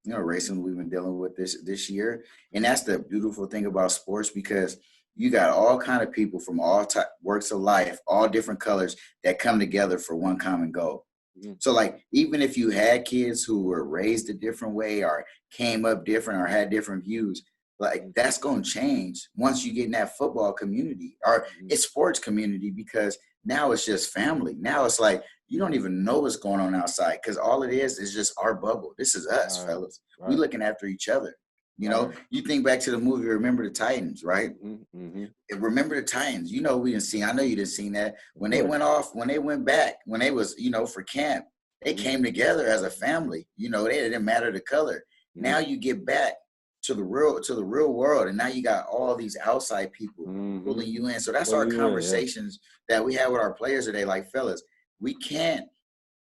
racism we've been dealing with this year. And that's the beautiful thing about sports, because you got all kind of people from all works of life, all different colors that come together for one common goal. Mm-hmm. So like, even if you had kids who were raised a different way or came up different or had different views, like that's going to change once you get in that football community or it's sports community, because now it's just family. Now it's like, you don't even know what's going on outside, because all it is just our bubble. This is us, fellas. Right. We looking after each other. You think back to the movie Remember the Titans, right? Mm-hmm. Remember the Titans. We didn't see. I know you didn't see that when they went off, when they went back, when they was for camp. They came together as a family. They didn't matter the color. Mm-hmm. Now you get back to the real world, and now you got all these outside people pulling you in. So that's our conversations that we have with our players today. Like, fellas, we can't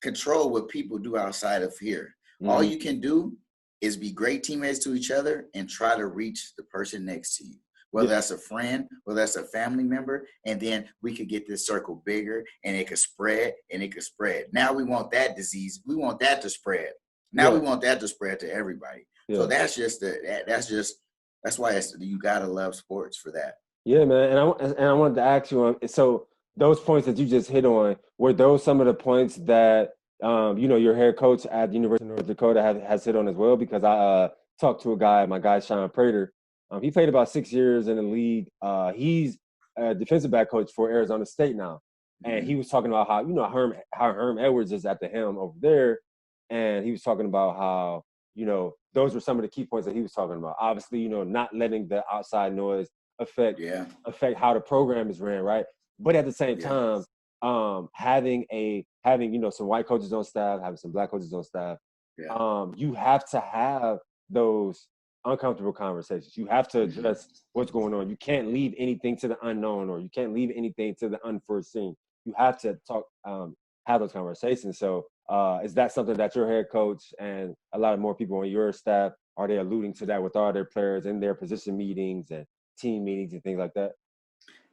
control what people do outside of here. All you can do is be great teammates to each other and try to reach the person next to you, whether that's a friend, whether that's a family member, and then we could get this circle bigger, and it could spread, Now we want that disease. We want that to spread. Now we want that to spread to everybody. Yeah. So that's why you gotta love sports for that. Yeah, man. And I wanted to ask you, so those points that you just hit on, were those some of the points that your head coach at the University of North Dakota has hit on as well? Because I talked to my guy Sean Prater. He played about 6 years in the league. He's a defensive back coach for Arizona State now, and he was talking about how Herm Edwards is at the helm over there, and he was talking about how those were some of the key points that he was talking about. Obviously, not letting the outside noise affect how the program is ran, right? But at the same time, having some white coaches on staff, having some black coaches on staff, you have to have those uncomfortable conversations. You have to address what's going on. You can't leave anything to the unknown, or you can't leave anything to the unforeseen. You have to have those conversations. So is that something that your head coach and a lot of more people on your staff, are they alluding to that with all their players in their position meetings and team meetings and things like that?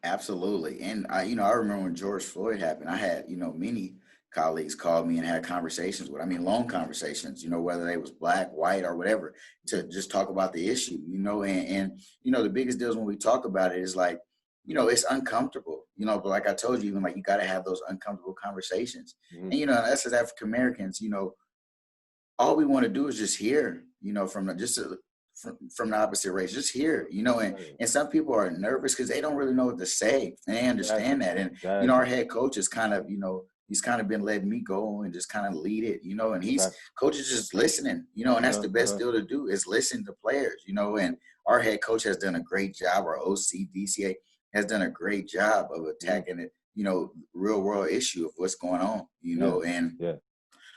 Absolutely. And I remember when George Floyd happened, I had, many colleagues called me and had conversations with, long conversations, whether they was black, white, or whatever, to just talk about the issue, and the biggest deal is when we talk about it is like, it's uncomfortable, but like I told you, even like, you got to have those uncomfortable conversations. And, us as African Americans, all we want to do is just hear, from the opposite race, just hear, and some people are nervous because they don't really know what to say, and they understand that. And, our head coach is kind of, he's kind of been letting me go and just kind of lead it, and coach is just listening, and that's the best deal to do, is listen to players, and our head coach has done a great job. Our OC, DCA has done a great job of attacking it, real world issue of what's going on, and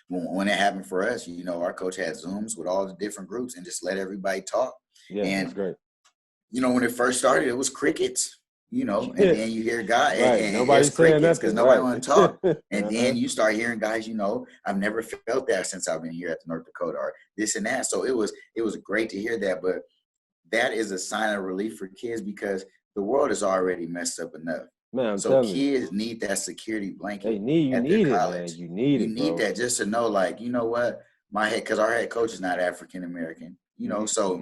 when it happened for us, our coach had Zooms with all the different groups and just let everybody talk. Yeah, and, that's great. When it first started, it was crickets, and then you hear guys, and nobody's saying crickets because nobody want to talk. And then you start hearing guys, I've never felt that since I've been here at the North Dakota, or this and that. So it was great to hear that. But that is a sign of relief for kids, because the world is already messed up enough. Man, so kids need that security blanket. You need it, man. You need that, just to know, like, what, because our head coach is not African American, so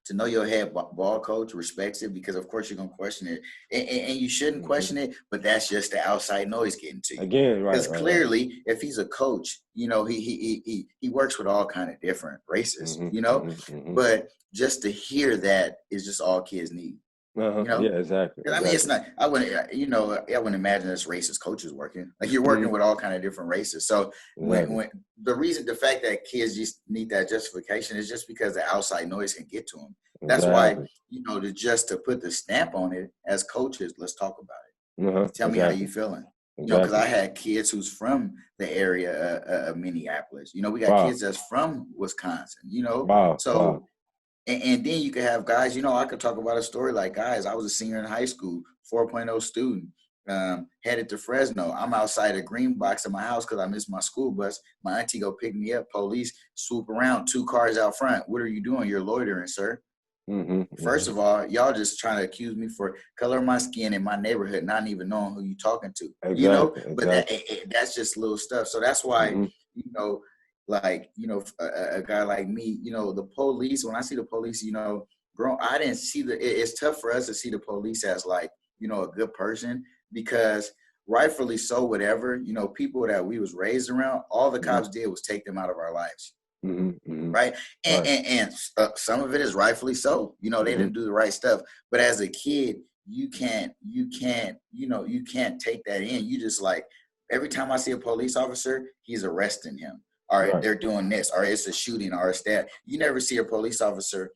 to know your head ball coach respects it, because of course you're gonna question it, and you shouldn't question it, but that's just the outside noise getting to you. Again, right? Because clearly, if he's a coach, he works with all kind of different races, but just to hear that is just all kids need. Yeah, exactly. I mean, it's not. I wouldn't imagine this racist coaches working. Like, you're working with all kind of different races. So when the fact that kids just need that justification is just because the outside noise can get to them. That's why to put the stamp on it as coaches. Let's talk about it. Tell me how you feeling. Because I had kids who's from the area of Minneapolis. We got kids that's from Wisconsin. So. And then you could have guys, I could talk about a story like, guys, I was a senior in high school, 4.0 student, headed to Fresno. I'm outside a green box of my house because I missed my school bus. My auntie go pick me up. Police swoop around, 2 cars out front. What are you doing? You're loitering, sir. First of all, y'all just trying to accuse me for color of my skin in my neighborhood, not even knowing who you talking to, you know. But that's just little stuff. So that's why, you know, like, you know, a guy like me, you know, the police. When I see the police, you know, I didn't see it's tough for us to see the police as like, you know, a good person, because rightfully so, whatever, you know, people that we was raised around, all the cops did was take them out of our lives. Right. And some of it is rightfully so, you know, they didn't do the right stuff. But as a kid, you can't take that in. You just like, every time I see a police officer, he's arresting him. All right, they're doing this, or it's a shooting, or it's that. You never see a police officer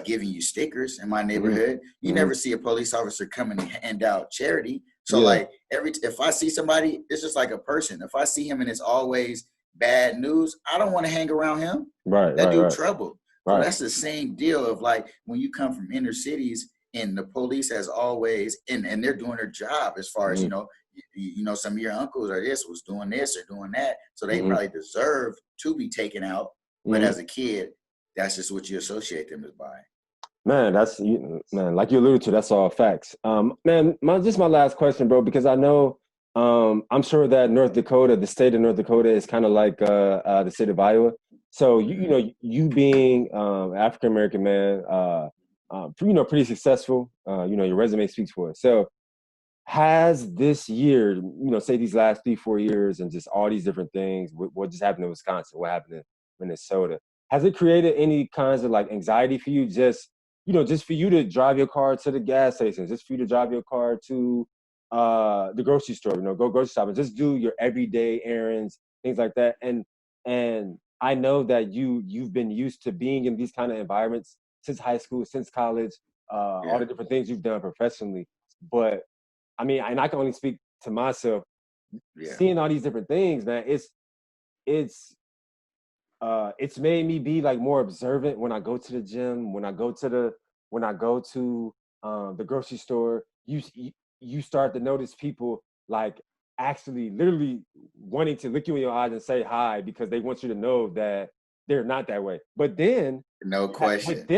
giving you stickers in my neighborhood. You never see a police officer coming and hand out charity. So like if I see somebody, it's just like a person. If I see him and it's always bad news, I don't want to hang around him. That dude trouble. So that's the same deal of like when you come from inner cities and the police has always and they're doing their job as far as you know some of your uncles or this was doing this or doing that, so they probably deserve to be taken out. But as a kid, that's just what you associate them as by. Man, like you alluded to, that's all facts. Man, my last question, bro, because I know I'm sure that North Dakota, the state of North Dakota, is kind of like the state of Iowa. So you know, you being African American man, you know, pretty successful. You know, your resume speaks for it. So has this year, you know, say these last 3-4 years, and just all these different things, what just happened in Wisconsin, what happened in Minnesota, has it created any kinds of like anxiety for you? Just, you know, just for you to drive your car to the gas station, just for you to drive your car to the grocery store, you know, go grocery shopping, just do your everyday errands, things like that. And I know that you've been used to being in these kind of environments since high school, since college, all the different things you've done professionally. But I mean, and I can only speak to myself, seeing all these different things, man, it's made me be like more observant when I go to the gym, when I go to the grocery store. You start to notice people like actually literally wanting to look you in your eyes and say hi because they want you to know that they're not that way. But then no question. But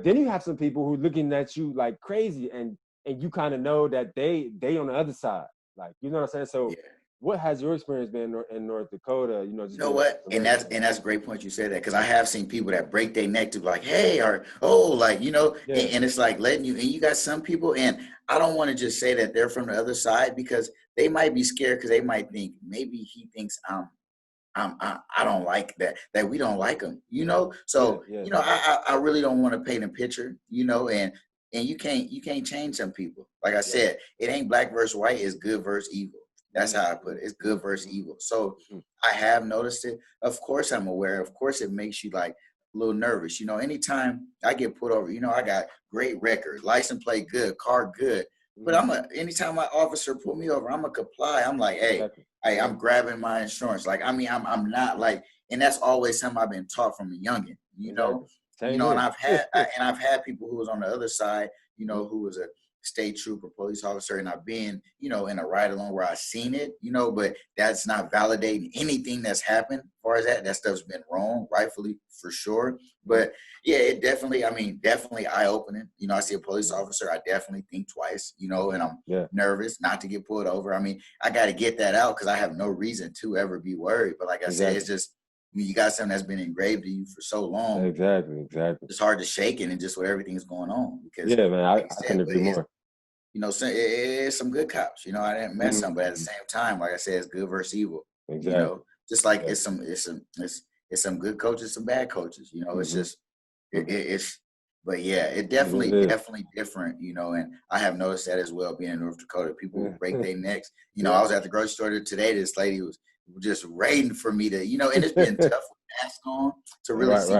then you have some people who are looking at you like crazy, and you kind of know that they on the other side. Like, you know what I'm saying? So what has your experience been in North Dakota? You know, just what? And that's a great point you said that, because I have seen people that break their neck to be like, hey, or like, you know, and it's like letting you, and you got some people, and I don't want to just say that they're from the other side, because they might be scared, because they might think maybe he thinks I don't like that we don't like him, you know. So you know, I really don't want to paint a picture, you know, and you can't change some people. Like I said, it ain't black versus white, it's good versus evil. That's how I put it. It's good versus evil. So I have noticed it. Of course, I'm aware. Of course, it makes you like a little nervous. You know, anytime I get put over, you know, I got great record, license plate good, car good. But anytime my officer pull me over, I'm gonna comply. I'm like, hey, I'm grabbing my insurance. Like, I mean, I'm not like, and that's always something I've been taught from a youngin. You know, and I've had people who was on the other side, you know, who was a state trooper, police officer, and I've been, you know, in a ride along where I've seen it, you know, but that's not validating anything that's happened. As far as that stuff's been wrong, rightfully, for sure. But yeah, it definitely eye-opening. You know, I see a police officer, I definitely think twice, you know, and I'm nervous not to get pulled over. I mean, I got to get that out because I have no reason to ever be worried. But like I said, it's just, you got something that's been engraved in you for so long. Exactly. It's hard to shake it, and just with everything's going on. Because man, I couldn't agree more. You know, so it's some good cops. You know, I didn't mess them, but at the same time, like I said, it's good versus evil. Exactly. You know, just like it's some good coaches, some bad coaches. You know, it's just but yeah, it definitely different. You know, and I have noticed that as well. Being in North Dakota, people will break their necks. You know, I was at the grocery store today. This lady was just waiting for me to, you know, and it's been tough with mask on to really see.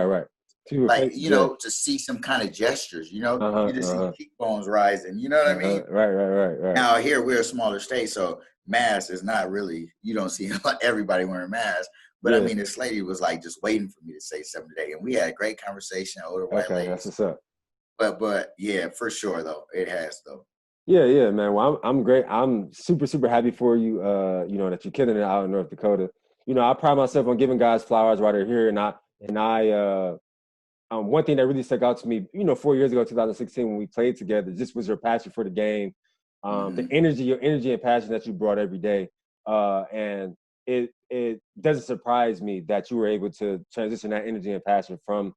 Like, you know, to see some kind of gestures, you know, you just see cheekbones rising, you know what I mean? Right. Now here we're a smaller state, so mask is not really, you don't see everybody wearing masks. But I mean, this lady was like just waiting for me to say something today, and we had a great conversation. Older white lady. That's what's up. But yeah, for sure though, it has though. Yeah, man. Well, I'm great. I'm super happy for you. You know, that you're killing it out in North Dakota. You know, I pride myself on giving guys flowers while they're here, and I one thing that really stuck out to me, 4 years ago, 2016, when we played together, just was your passion for the game, the energy, your energy and passion that you brought every day. And it doesn't surprise me that you were able to transition that energy and passion from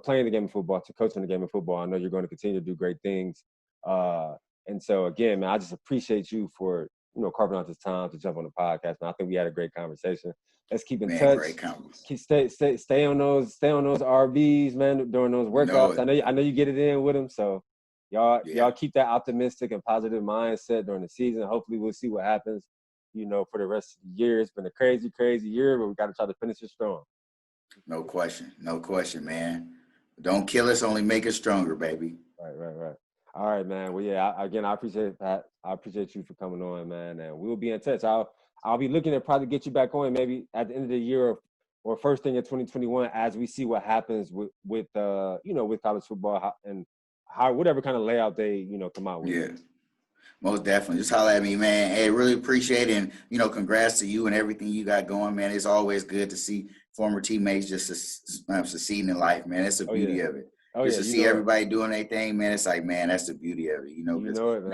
playing the game of football to coaching the game of football. I know you're going to continue to do great things. And so again, man, I just appreciate you for, carving out this time to jump on the podcast. Man, I think we had a great conversation. Let's keep in touch. Great conversation. Stay on those RBs, man, during those workouts. I know you get it in with them. So y'all keep that optimistic and positive mindset during the season. Hopefully we'll see what happens, for the rest of the year. It's been a crazy, crazy year, but we got to try to finish it strong. No question, man. Don't kill us, only make us stronger, baby. Right. All right, man. Well, yeah, again, I appreciate it, Pat. I appreciate you for coming on, man, and we'll be in touch. I'll be looking to probably get you back on maybe at the end of the year or first thing in 2021 as we see what happens with college football and how whatever kind of layout they come out with. Yeah. Most definitely. Just holler at me, man. Hey, really appreciate it. And, congrats to you and everything you got going, man. It's always good to see former teammates just succeeding in life, man. That's the beauty of it. Just to see everybody doing their thing, man, it's like, man, that's the beauty of it,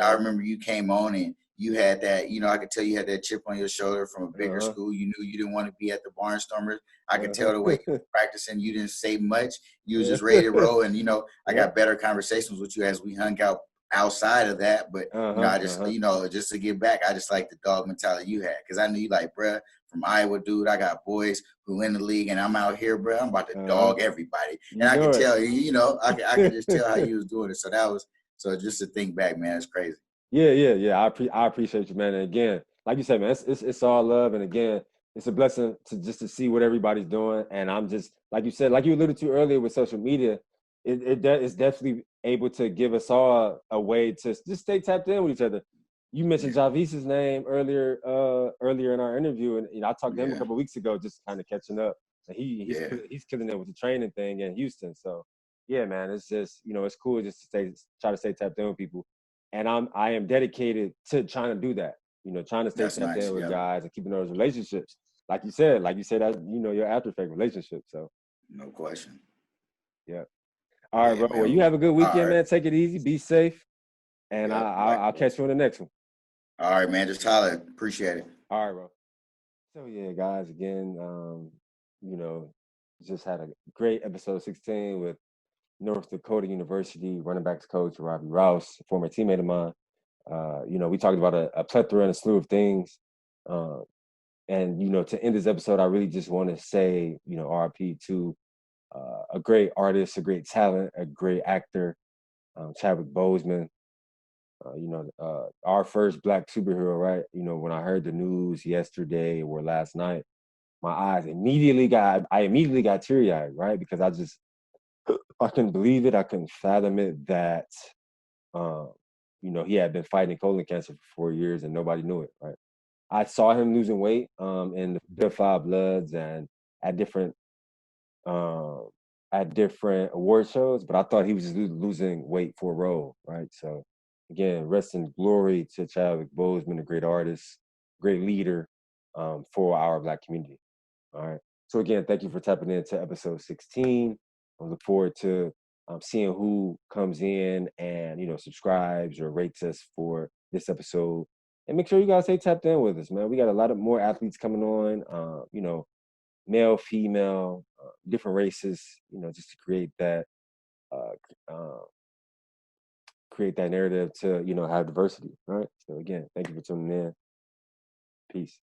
I remember you came on and you had that, I could tell you had that chip on your shoulder from a bigger school. You knew you didn't want to be at the Barnstormers. I could tell the way you were practicing. You didn't say much. You was just ready to roll. And, I got better conversations with you as we hung out outside of that. But, I just, just to get back, I just like the dog mentality you had. Because I knew you like, bruh, from Iowa, dude, I got boys who in the league, and I'm out here, bro. I'm about to dog everybody. And I can tell, I could just tell how you was doing it. So just to think back, man, it's crazy. Yeah. I appreciate you, man. And again, like you said, man, it's all love. And again, it's a blessing to see what everybody's doing. And I'm just, like you said, like you alluded to earlier with social media, it's definitely able to give us all a way to just stay tapped in with each other. You mentioned Javis's name earlier in our interview, and I talked to him a couple of weeks ago, just kind of catching up. And he's killing it with the training thing in Houston. So yeah, man, it's just it's cool just to try to stay tapped in with people, and I am dedicated to trying to do that. Trying to stay tapped in with guys and keeping those relationships. Like you said that your after effect relationship. So no question. Yeah. All right, bro. Man. Well, you have a good weekend, man. Take it easy. Be safe. And I'll catch you on the next one. All right, man. Just holler. Appreciate it. All right, bro. So, yeah, guys, again, just had a great episode 16 with North Dakota University running backs coach Robbie Rouse, a former teammate of mine. We talked about a plethora and a slew of things. And, to end this episode, I really just want to say, RIP to a great artist, a great talent, a great actor, Chadwick Bozeman. Our first Black superhero, right? When I heard the news yesterday or last night, I immediately got teary-eyed, right? Because I couldn't believe it. I couldn't fathom it that, he had been fighting colon cancer for 4 years and nobody knew it, right? I saw him losing weight in the Five Bloods and at different award shows, but I thought he was just losing weight for a role, right? So again, rest in glory to Chadwick Bozeman, a great artist, great leader for our Black community. All right. So again, thank you for tapping into episode 16. I look forward to seeing who comes in and subscribes or rates us for this episode. And make sure you guys stay tapped in with us, man. We got a lot of more athletes coming on. Male, female, different races. Just to create that narrative to have diversity. All right. So again, thank you for tuning in. Peace.